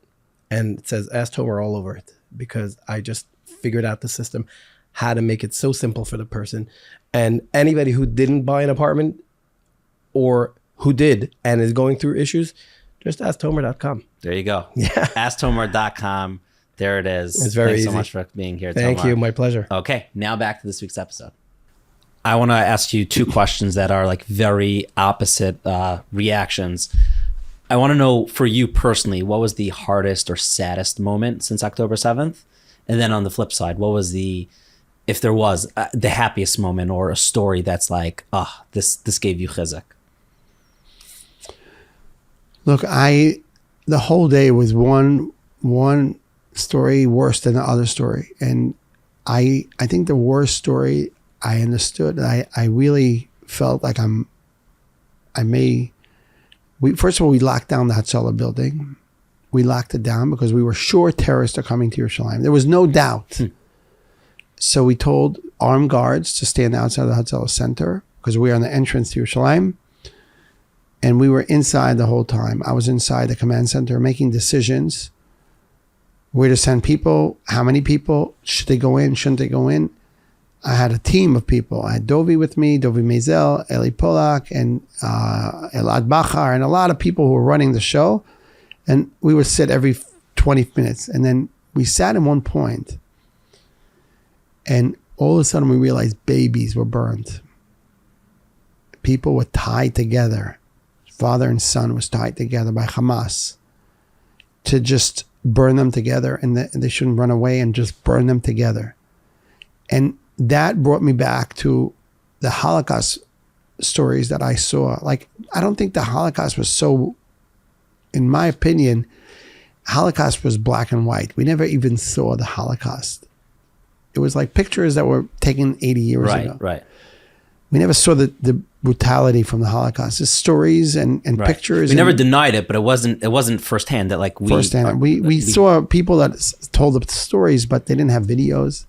and it says Ask Tomer all over it because I just figured out the system, how to make it so simple for the person. And anybody who didn't buy an apartment or who did and is going through issues, just asktomer.com. There you go. Yeah. Asktomer.com. There it is. It's very Thanks easy. so much for being here, Thank Tomer. you. My pleasure. Okay, now back to this week's episode. I want to ask you 2 questions that are like very opposite reactions. I want to know for you personally, what was the hardest or saddest moment since October 7th? And then on the flip side, what was if there was the happiest moment or a story that's like, this gave you chizuk? Look, the whole day was one story worse than the other story. And I think the worst story I understood, I really felt like first of all, we locked down the Hatzalah building. We locked it down because we were sure terrorists are coming to Yerushalayim. There was no doubt. So we told armed guards to stand outside the Hatzalah center because we were on the entrance to Yerushalayim. And we were inside the whole time. I was inside the command center making decisions where to send people, how many people, should they go in, shouldn't they go in. I had a team of people. I had Dovi with me, Dovi Mazel, Eli Polak, and Elad Bachar, and a lot of people who were running the show. And we would sit every 20 minutes. And then we sat in one point, and all of a sudden we realized babies were burned. People were tied together. Father and son was tied together by Hamas to just burn them together, and they shouldn't run away, and just burn them together. And that brought me back to the Holocaust stories that I saw. Like, I don't think the Holocaust was so, in my opinion, Holocaust was black and white. We never even saw the Holocaust. It was like pictures that were taken 80 years ago. Right. We never saw the brutality from the Holocaust. It's stories and pictures. We never denied it, but it wasn't firsthand that like firsthand. We saw people that told the stories, but they didn't have videos.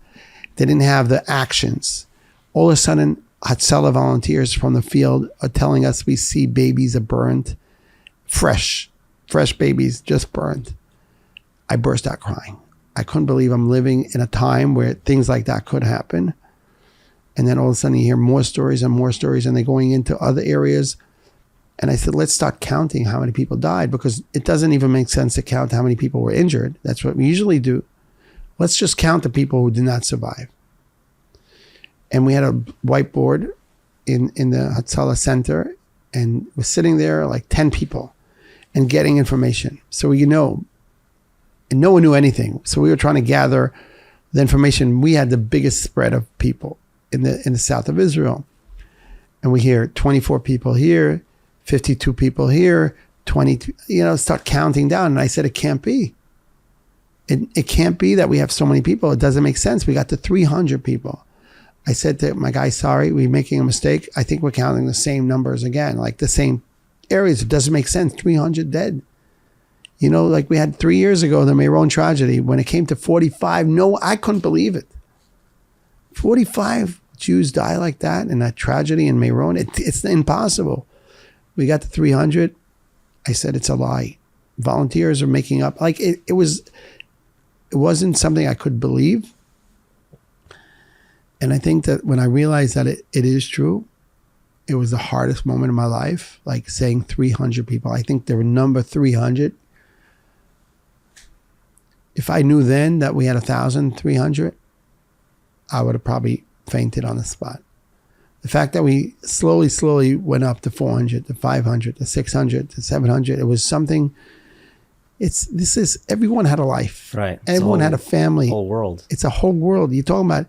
They didn't have the actions. All of a sudden, Hatzalah volunteers from the field are telling us we see babies are burned, fresh babies just burned. I burst out crying. I couldn't believe I'm living in a time where things like that could happen. And then all of a sudden you hear more stories, and they're going into other areas. And I said, let's start counting how many people died, because it doesn't even make sense to count how many people were injured. That's what we usually do. Let's just count the people who did not survive. And we had a whiteboard in the Hatzlah Center, and we're sitting there like 10 people and getting information. So and no one knew anything. So we were trying to gather the information. We had the biggest spread of people in the south of Israel. And we hear 24 people here, 52 people here, 20, start counting down. And I said, it can't be. It can't be that we have so many people. It doesn't make sense. We got to 300 people. I said to my guy, sorry, we're making a mistake. I think we're counting the same numbers again, like the same areas. It doesn't make sense. 300 dead. Like we had 3 years ago, the Meron tragedy, when it came to 45, no, I couldn't believe it. 45 Jews die like that in a tragedy in Meron. It's impossible. We got to 300. I said, it's a lie. Volunteers are making up. Like it wasn't something I could believe. And I think that when I realized that it is true, it was the hardest moment of my life, like saying 300 people. I think there were number 300. If I knew then that we had 1,300, I would have probably fainted on the spot. The fact that we slowly went up to 400, to 500, to 600, to 700, it was something. Everyone had a life. Right. Everyone had a family. Whole world. It's a whole world. You're talking about,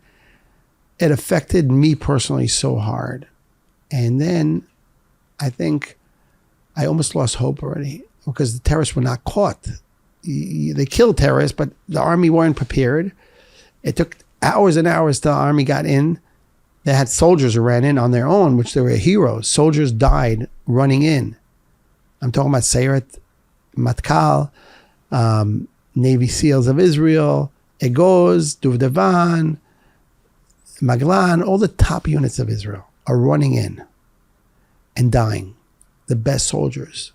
it affected me personally so hard. And then I think I almost lost hope already, because the terrorists were not caught. They killed terrorists, but the army weren't prepared. It took hours and hours till the army got in. They had soldiers who ran in on their own, which they were heroes. Soldiers died running in. I'm talking about Sayeret Matkal, Navy SEALs of Israel, Egoz, Duvdevan, Maglan, all the top units of Israel are running in and dying. The best soldiers.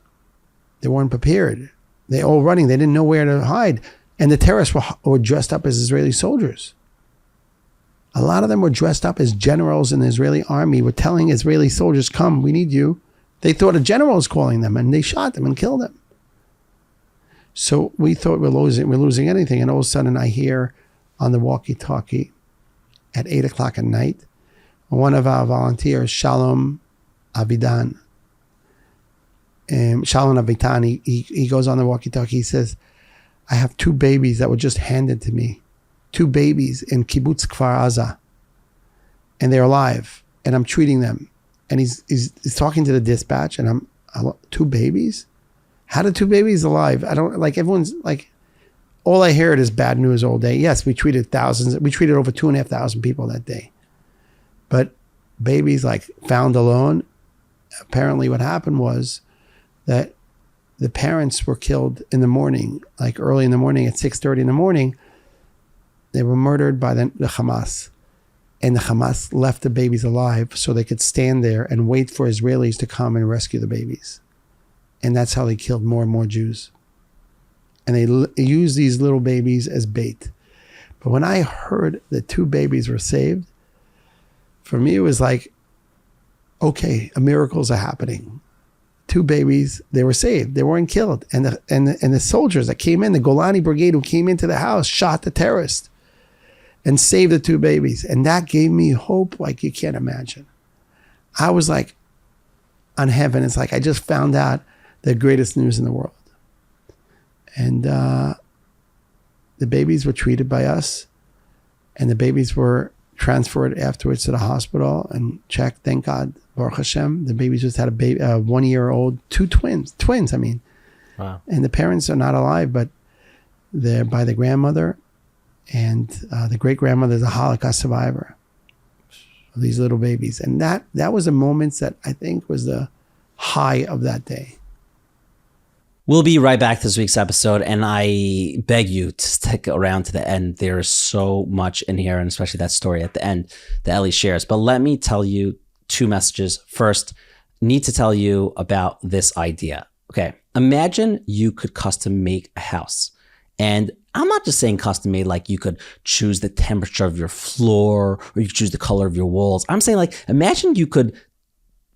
They weren't prepared. They all running. They didn't know where to hide. And the terrorists were dressed up as Israeli soldiers. A lot of them were dressed up as generals in the Israeli army, were telling Israeli soldiers, come, we need you. They thought a general was calling them, and they shot them and killed them. So we thought we're losing anything. And all of a sudden I hear on the walkie-talkie at 8 o'clock at night, one of our volunteers, Shalom Avidan, he goes on the walkie-talkie. He says, I have 2 babies that were just handed to me. 2 babies in Kibbutz Kfar Aza. And they're alive. And I'm treating them. And he's talking to the dispatch. And 2 babies? How did 2 babies alive? I don't, like, everyone's like, all I heard is bad news all day. Yes, we treated thousands. We treated over 2,500 people that day. But babies like found alone, apparently what happened was that the parents were killed in the morning, like early in the morning at 6:30 in the morning. They were murdered by the Hamas. And the Hamas left the babies alive so they could stand there and wait for Israelis to come and rescue the babies. And that's how they killed more and more Jews. And they used these little babies as bait. But when I heard that 2 babies were saved, for me it was like, okay, miracles are happening. 2 babies, they were saved. They weren't killed. And the soldiers that came in, the Golani Brigade who came into the house, shot the terrorist and saved the 2 babies. And that gave me hope like you can't imagine. I was like on heaven. It's like I just found out the greatest news in the world. And the babies were treated by us, and the babies were transferred afterwards to the hospital and checked. Thank God, Baruch Hashem, the babies just had a baby, 1-year-old, 2 twins. Wow. And the parents are not alive, but they're by the grandmother, and the great grandmother is a Holocaust survivor of these little babies. And that was a moment that I think was the high of that day. We'll be right back to this week's episode, and I beg you to stick around to the end. There is so much in here, and especially that story at the end that Eli shares. But let me tell you 2 messages. First, need to tell you about this idea. Okay, imagine you could custom make a house. And I'm not just saying custom made like you could choose the temperature of your floor or you could choose the color of your walls. I'm saying like, imagine you could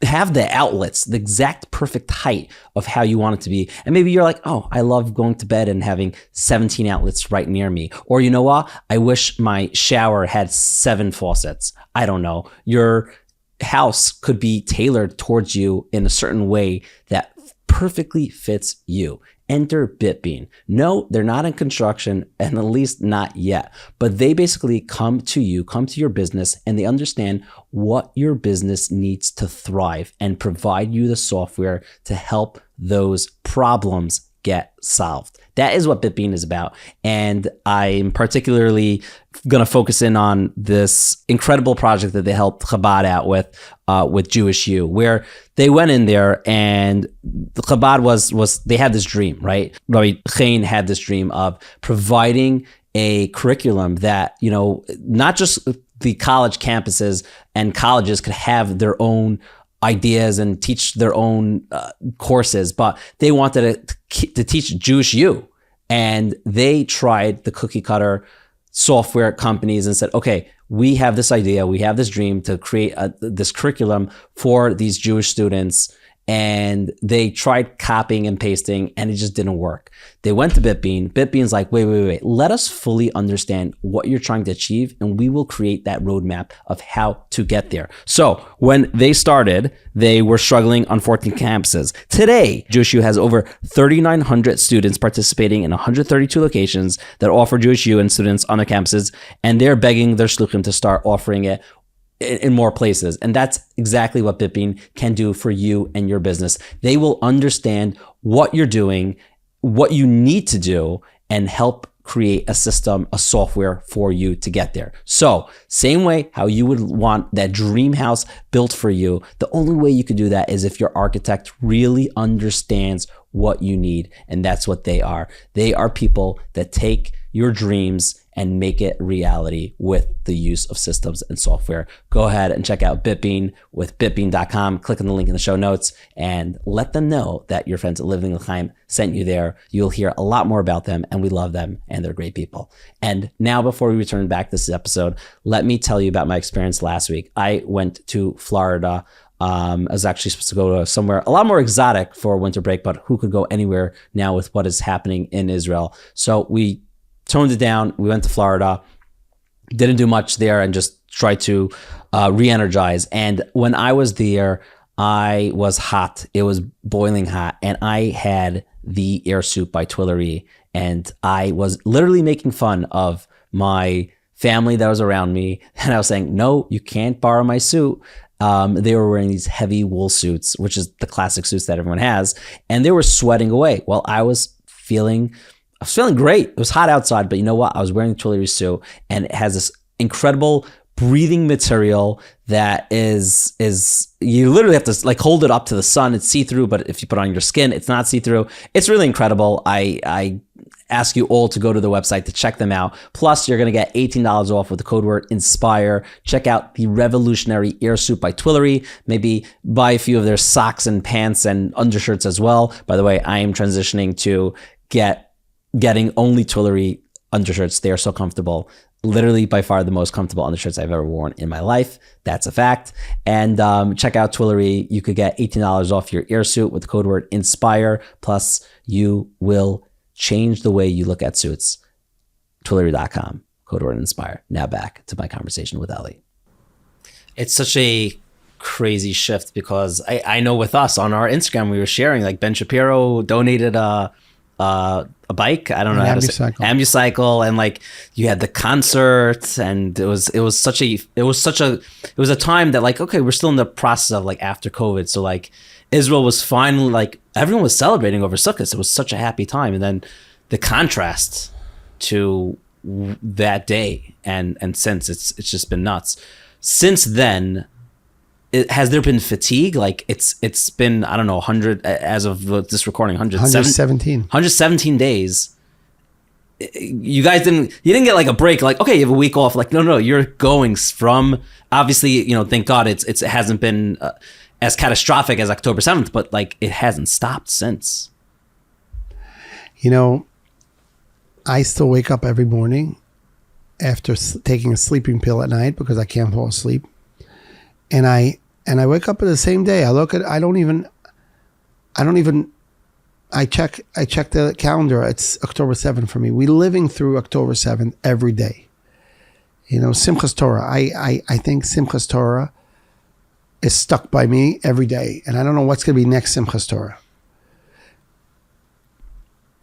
have the outlets, the exact perfect height of how you want it to be. And maybe you're like, oh, I love going to bed and having 17 outlets right near me. Or you know what? I wish my shower had 7 faucets. I don't know. Your house could be tailored towards you in a certain way that perfectly fits you. Enter BitBean. No, they're not in construction, and at least not yet. But they basically come to you, come to your business, and they understand what your business needs to thrive and provide you the software to help those problems get solved. That is what BitBean is about. And I'm particularly going to focus in on this incredible project that they helped Chabad out with Jewish U, where they went in there and the Chabad was they had this dream, right? Rabbi Chaim had this dream of providing a curriculum that, you know, not just the college campuses and colleges could have their own ideas and teach their own courses, but they wanted to teach Jewish U. And they tried the cookie cutter software companies and said, okay, we have this idea, we have this dream to create this curriculum for these Jewish students. And they tried copying and pasting and it just didn't work. They went to BitBean. BitBean's like, wait. Let us fully understand what you're trying to achieve and we will create that roadmap of how to get there. So when they started, they were struggling on 14 campuses. Today, Jewish U has over 3,900 students participating in 132 locations that offer Jewish U and students on their campuses. And they're begging their shluchim to start offering it in more places. And that's exactly what BitBean can do for you and your business. They will understand what you're doing, what you need to do, and help create a system, a software for you to get there. So same way how you would want that dream house built for you, the only way you could do that is if your architect really understands what you need. And that's what they are. They are people that take your dreams and make it reality with the use of systems and software. Go ahead and check out BitBean with bitbean.com. Click on the link in the show notes and let them know that your friends at Living L'Chaim sent you there. You'll hear a lot more about them, and we love them, and they're great people. And now, before we return back to this episode, let me tell you about my experience last week. I went to Florida. I was actually supposed to go to somewhere a lot more exotic for winter break, but who could go anywhere now with what is happening in Israel? So we toned it down. We went to Florida, didn't do much there, and just tried to re-energize. And when I was there, I was hot. It was boiling hot. And I had the air suit by Twillory. And I was literally making fun of my family that was around me. And I was saying, no, you can't borrow my suit. They were wearing these heavy wool suits, which is the classic suits that everyone has. And they were sweating away. Well, I was feeling great. It was hot outside, but you know what? I was wearing the Twillory suit, and it has this incredible breathing material that is you literally have to like hold it up to the sun. It's see-through, but if you put it on your skin, it's not see-through. It's really incredible. I ask you all to go to the website to check them out. Plus, you're going to get $18 off with the code word INSPIRE. Check out the revolutionary air suit by Twillory. Maybe buy a few of their socks and pants and undershirts as well. By the way, I am transitioning to getting only Twillory undershirts. They are so comfortable. Literally by far the most comfortable undershirts I've ever worn in my life. That's a fact. And check out Twillory. You could get $18 off your air suit with the code word INSPIRE. Plus, you will change the way you look at suits. Twillory.com, code word INSPIRE. Now back to my conversation with Eli. It's such a crazy shift because I know with us on our Instagram, we were sharing, like Ben Shapiro donated a bike. I don't know how to say Ambucycle, and like you had the concert, and it was a time that like, okay, we're still in the process of like after COVID. So like Israel was finally like everyone was celebrating over Sukkot. It was such a happy time. And then the contrast to that day and since it's just been nuts. Since then, has there been fatigue? Like it's been, I don't know, 100 as of this recording, 117 days. You guys didn't get like a break, like, okay, you have a week off. Like, no, you're going from, obviously, you know, thank God it hasn't been as catastrophic as October 7th, but like it hasn't stopped since. You know, I still wake up every morning after taking a sleeping pill at night because I can't fall asleep. And I And I wake up the same day. I check the calendar. It's October 7th for me. We're living through October 7th every day. You know, Simchas Torah. I think Simchas Torah is stuck by me every day. And I don't know what's going to be next Simchas Torah.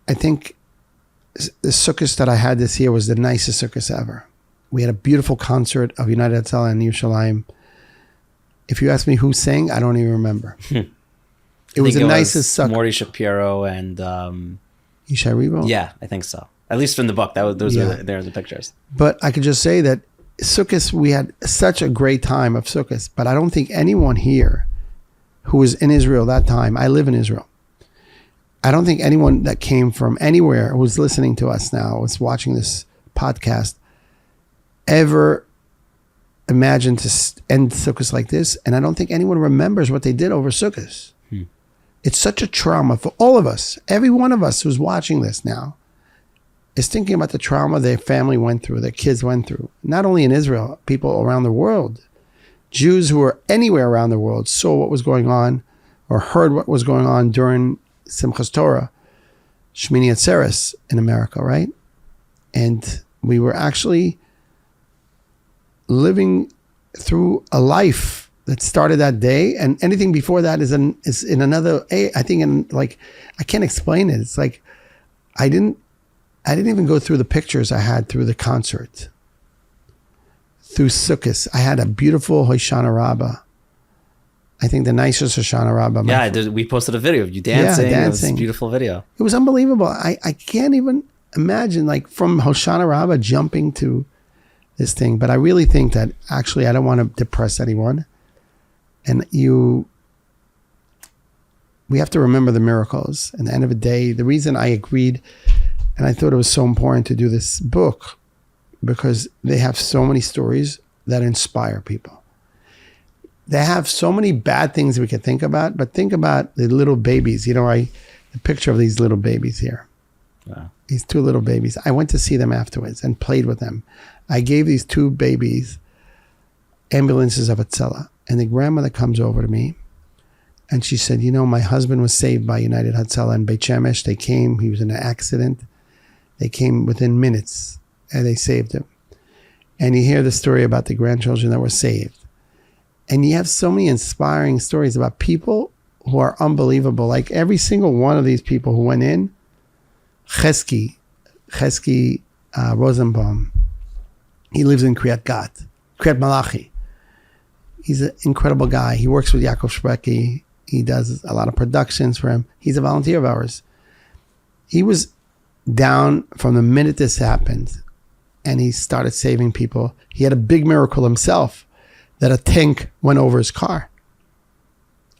I think the Sukkot that I had this year was the nicest Sukkot ever. We had a beautiful concert of United Hatzalah in Yerushalayim. If you ask me who sang, I don't even remember. It was the nicest Sukkot. Morty Shapiro and Yishai Ribo? Yeah, I think so. At least from the book. Those were there the pictures. But I could just say that Sukkot, we had such a great time of Sukkot, but I don't think anyone here who was in Israel that time, I live in Israel, I don't think anyone that came from anywhere who's listening to us now, was watching this podcast, ever imagined to end Sukkot like this. And I don't think anyone remembers what they did over Sukkot. It's such a trauma for all of us. Every one of us who's watching this now is thinking about the trauma their family went through, their kids went through. Not only in Israel, people around the world. Jews who were anywhere around the world saw what was going on or heard what was going on during Simchas Torah, Shmini Atzeres in America, right? And we were actually living through a life that started that day, and anything before that is in another. I think I can't explain it. It's like I didn't even go through the pictures I had through the concert, through Sukkot. I had a beautiful Hoshana Rabbah. I think the nicest Hoshana Rabbah. Yeah, we posted a video of you dancing. Yeah, dancing. It was a beautiful video. It was unbelievable. I can't even imagine, like, from Hoshana Rabbah jumping to this thing. But I really think that actually I don't want to depress anyone. And we have to remember the miracles. At the end of the day, the reason I agreed and I thought it was so important to do this book, because they have so many stories that inspire people. They have so many bad things we could think about, but think about the little babies. You know, the picture of these little babies here. Wow. These two little babies. I went to see them afterwards and played with them. I gave these two babies ambulances of Hatzlah. And the grandmother comes over to me and she said, you know, my husband was saved by United Hatzalah in Beit Shemesh. They came, he was in an accident. They came within minutes and they saved him. And you hear the story about the grandchildren that were saved. And you have so many inspiring stories about people who are unbelievable. Like every single one of these people who went in, Chesky Rosenbaum, he lives in Kriyat Malachi. He's an incredible guy. He works with Yaakov Shbeki. He does a lot of productions for him. He's a volunteer of ours. He was down from the minute this happened, and he started saving people. He had a big miracle himself, that a tank went over his car.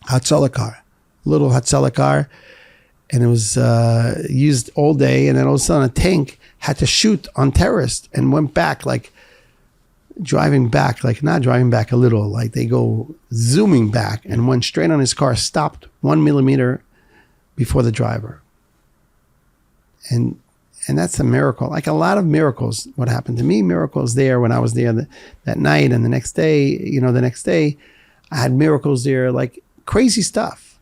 Hatzalah car. Little Hatzalah car. And it was used all day, and then all of a sudden a tank had to shoot on terrorists and went back, like driving back, like not driving back a little, like they go zooming back, and went straight on his car, stopped 1 millimeter before the driver. And that's a miracle. Like a lot of miracles, what happened to me, miracles there when I was there that night, and the next day, I had miracles there, like crazy stuff.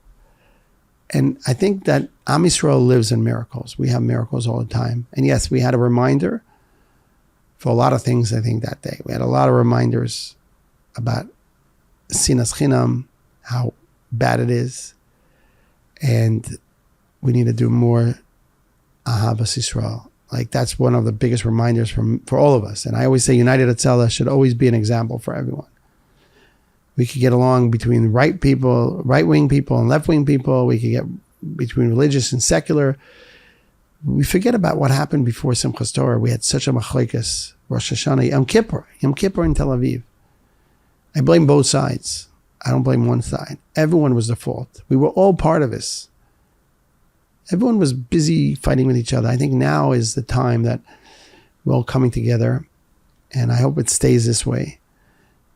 And I think that Am Yisrael lives in miracles. We have miracles all the time. And yes, we had a reminder for a lot of things, I think, that day. We had a lot of reminders about Sinas Chinam, how bad it is. And we need to do more Ahavas Yisrael. Like that's one of the biggest reminders for all of us. And I always say United Hatzalah should always be an example for everyone. We could get along between right-wing people and left-wing people. We could get between religious and secular. We forget about what happened before Simchas Torah. We had such a machlekes, Rosh Hashanah, Yom Kippur in Tel Aviv. I blame both sides. I don't blame one side. Everyone was the fault. We were all part of this. Everyone was busy fighting with each other. I think now is the time that we're all coming together, and I hope it stays this way.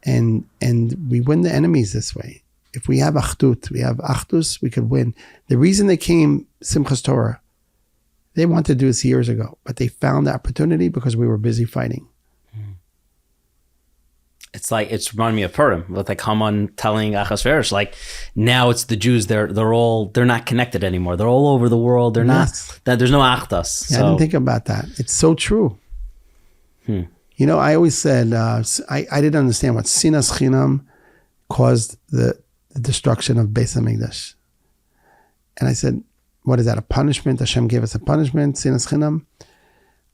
And we win the enemies this way. If we have achdus, we could win. The reason they came Simchas Torah, they wanted to do this years ago, but they found the opportunity because we were busy fighting. It's like, it's reminding me of Purim with like Haman telling Achashverosh, like, now it's the Jews, they're not connected anymore. They're all over the world. They're Yes. not, there's no Achdas. Yeah, I didn't think about that. It's so true. You know, I always said, I didn't understand what Sinas Chinam caused the destruction of Beis HaMikdash. And I said, what is that, a punishment? Hashem gave us a punishment, Sinas Chinam?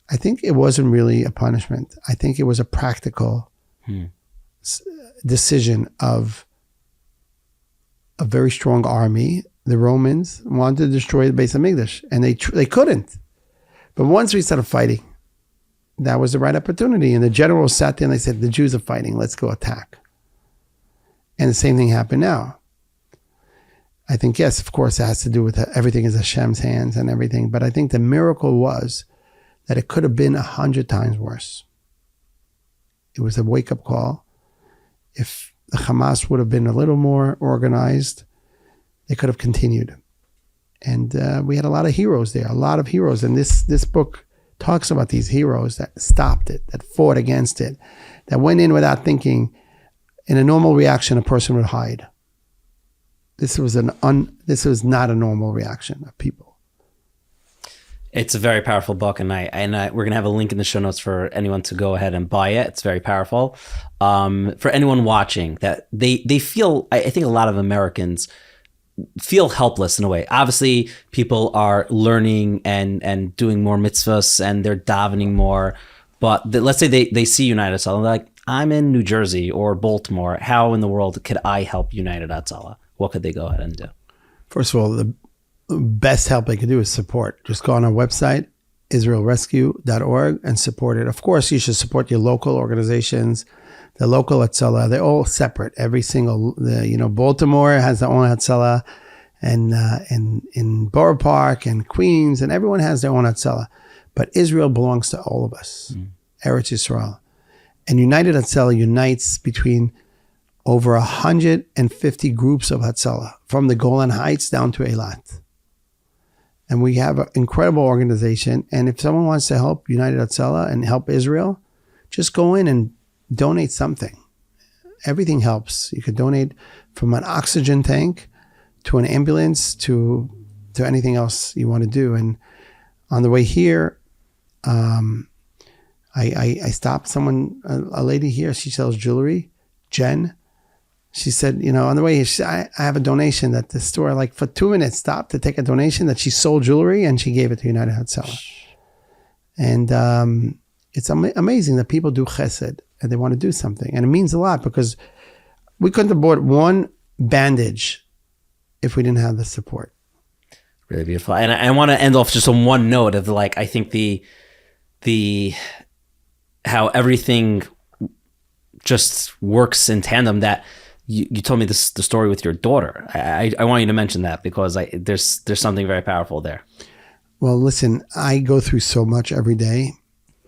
I think it wasn't really a punishment. I think it was a practical decision of a very strong army. The Romans wanted to destroy the Beis HaMikdash, and they couldn't. But once we started fighting, that was the right opportunity. And the generals sat there and they said, the Jews are fighting, let's go attack. And the same thing happened now. I think, yes, of course, it has to do with everything is Hashem's hands and everything. But I think the miracle was that it could have been 100 times worse. It was a wake-up call. If the Hamas would have been a little more organized, they could have continued. And we had a lot of heroes there, a lot of heroes. And this book talks about these heroes that stopped it, that fought against it, that went in without thinking. In a normal reaction, a person would hide. This was not a normal reaction of people. It's a very powerful book, and we're gonna have a link in the show notes for anyone to go ahead and buy it. It's very powerful. For anyone watching, that they feel, I think a lot of Americans feel helpless in a way. Obviously, people are learning and doing more mitzvahs, and they're davening more. But let's say they see United Hatzalah, they're like, I'm in New Jersey or Baltimore. How in the world could I help United Hatzalah? What could they go ahead and do? First of all, the best help they can do is support. Just go on our website, israelrescue.org, and support it. Of course, you should support your local organizations, the local Hatzalah. They're all separate. Every single, Baltimore has their own Hatzalah, and in Borough Park and Queens, and everyone has their own Hatzalah. But Israel belongs to all of us, Eretz Yisrael. And United Hatzalah unites between over 150 groups of Hatzalah, from the Golan Heights down to Eilat. And we have an incredible organization. And if someone wants to help United Hatzalah and help Israel, just go in and donate something. Everything helps. You could donate from an oxygen tank to an ambulance to anything else you want to do. And on the way here, I stopped someone, a lady here, she sells jewelry, Jen. She said, on the way here, I have a donation that the store, like for 2 minutes, stopped to take a donation that she sold jewelry, and she gave it to United Hatzalah. And it's amazing that people do chesed and they want to do something. And it means a lot, because we couldn't have bought one bandage if we didn't have the support. Really beautiful. And I want to end off just on one note of I think the how everything just works in tandem. That you told me the story with your daughter. I want you to mention that, because there's something very powerful there. Well, listen, I go through so much every day.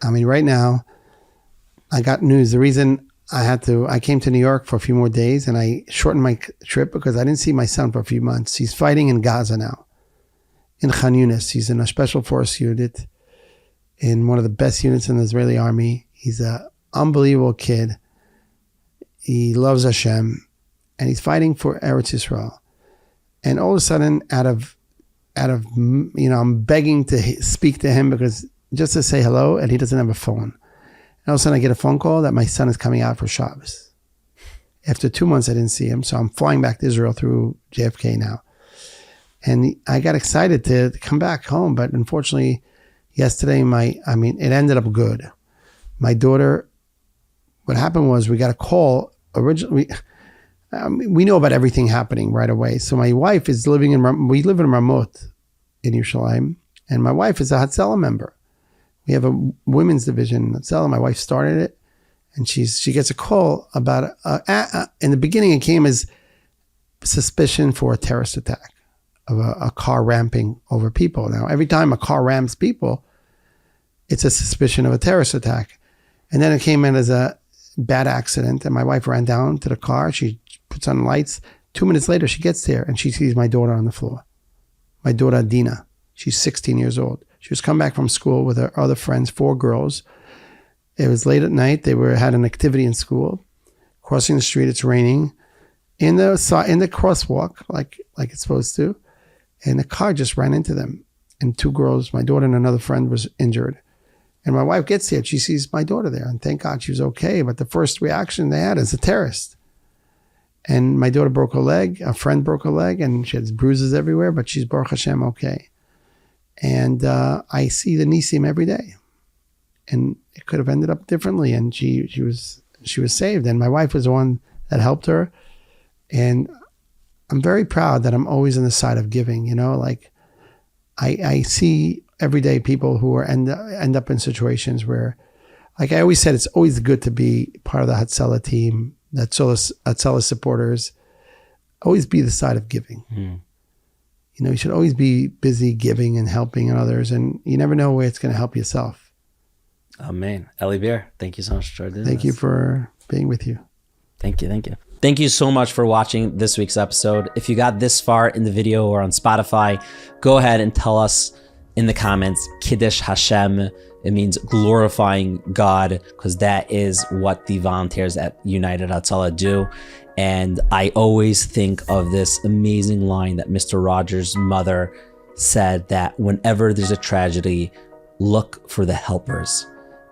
I mean, right now, I got news. The reason I came to New York for a few more days, and I shortened my trip because I didn't see my son for a few months. He's fighting in Gaza now, in Khan Yunis. He's in a special force unit, in one of the best units in the Israeli army. He's an unbelievable kid. He loves Hashem, and he's fighting for Eretz Yisrael. And all of a sudden, out of I'm begging to speak to him, because just to say hello, and he doesn't have a phone. And all of a sudden, I get a phone call that my son is coming out for Shabbos. After 2 months, I didn't see him, so I'm flying back to Israel through JFK now. And I got excited to come back home, but unfortunately, yesterday, it ended up good. My daughter, what happened was, we got a call. Originally, we know about everything happening right away. So my wife is we live in Ramot in Yerushalayim, and my wife is a Hatzlah member. We have a women's division in Hatzlah. My wife started it, and she gets a call about, in the beginning, it came as suspicion for a terrorist attack of a car ramping over people. Now, every time a car rams people, it's a suspicion of a terrorist attack. And then it came in as a bad accident, and my wife ran down to the car. She puts on lights. 2 minutes later, she gets there, and she sees my daughter on the floor. My daughter, Dina. She's 16 years old. She was come back from school with her other friends, 4 girls. It was late at night. They had an activity in school, crossing the street. It's raining in the crosswalk, like it's supposed to, and the car just ran into them. And 2 girls, my daughter and another friend, was injured. And my wife gets there. She sees my daughter there, and thank God she was okay. But the first reaction they had is a terrorist. And my daughter broke her leg. A friend broke her leg, and she has bruises everywhere. But she's Baruch Hashem okay. And I see the Nisim every day, and it could have ended up differently. And she was saved. And my wife was the one that helped her. And I'm very proud that I'm always on the side of giving. You know, like I see every day people who are end up in situations where, like I always said, it's always good to be part of the Hatzalah team, the Hatzalah supporters. Always be the side of giving. You know, you should always be busy giving and helping others, and you never know where it's going to help yourself. Amen. Eli Beer, thank you so much for doing this. Thank you for being with you. Thank you. Thank you so much for watching this week's episode. If you got this far in the video or on Spotify, go ahead and tell us in the comments, Kiddush Hashem. It means glorifying God, because that is what the volunteers at United Hatzalah do. And I always think of this amazing line that Mr. Rogers' mother said, that whenever there's a tragedy, look for the helpers.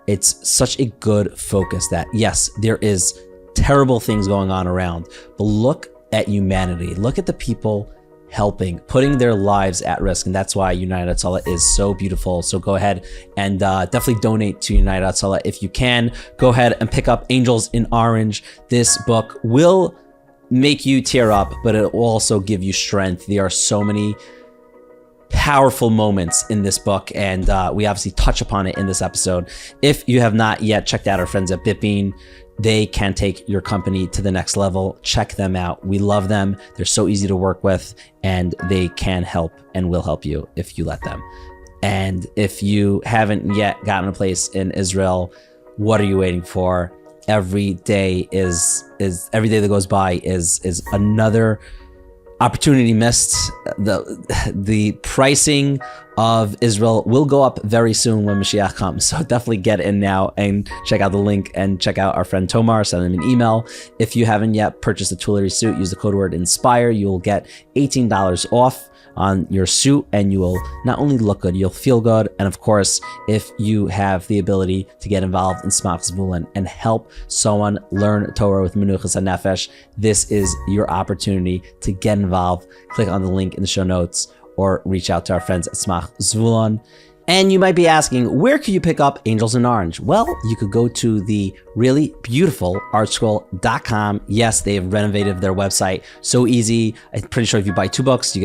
It's such a good focus that, yes, there is terrible things going on around, but look at humanity. Look at the people helping, putting their lives at risk. And that's why United Hatzalah is so beautiful. So go ahead and definitely donate to United Hatzalah if you can. Go ahead and pick up Angels in Orange. This book will make you tear up, but it will also give you strength. There are so many powerful moments in this book, and we obviously touch upon it in this episode. If you have not yet checked out our friends at BitBean, they can take your company to the next level. Check them out. We love them. They're so easy to work with, and they can help and will help you if you let them. And if you haven't yet gotten a place in Israel, what are you waiting for? Every day every day that goes by is another opportunity missed. The pricing of Israel will go up very soon when Mashiach comes. So definitely get in now and check out the link and check out our friend Tomar. Send him an email. If you haven't yet purchased a Twillory suit, use the code word INSPIRE. You will get $18 off on your suit, and you will not only look good, you'll feel good. And of course, if you have the ability to get involved in Smach Zevulun and help someone learn Torah with Menuchas HaNefesh, this is your opportunity to get involved. Click on the link in the show notes or reach out to our friends at Smach Zevulun. And you might be asking, where could you pick up Angels in Orange? Well, you could go to the really beautiful artscroll.com. Yes, they've renovated their website. So easy. I'm pretty sure if you buy 2 books, you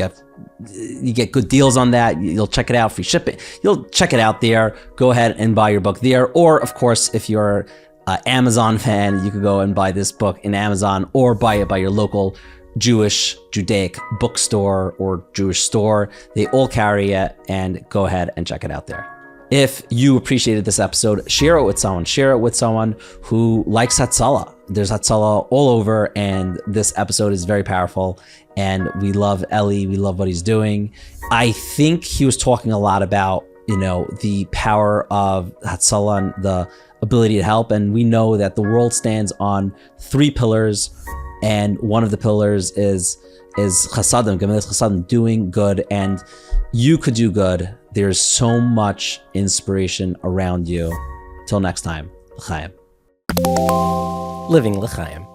get good deals on that. You'll check it out, free shipping. You'll check it out there. Go ahead and buy your book there. Or of course, if you're an Amazon fan, you could go and buy this book in Amazon, or buy it by your local Judaic bookstore or Jewish store. They all carry it, and go ahead and check it out there. If you appreciated this episode, share it with someone. Share it with someone who likes Hatzalah. There's Hatzalah all over, and this episode is very powerful. And we love Eli. We love what he's doing. I think he was talking a lot about, the power of Hatzalah and the ability to help. And we know that the world stands on 3 pillars. And one of the pillars is chassadim, gemilas chassadim, doing good, and you could do good. There's so much inspiration around you. Till next time, l'chaim. Living l'chaim.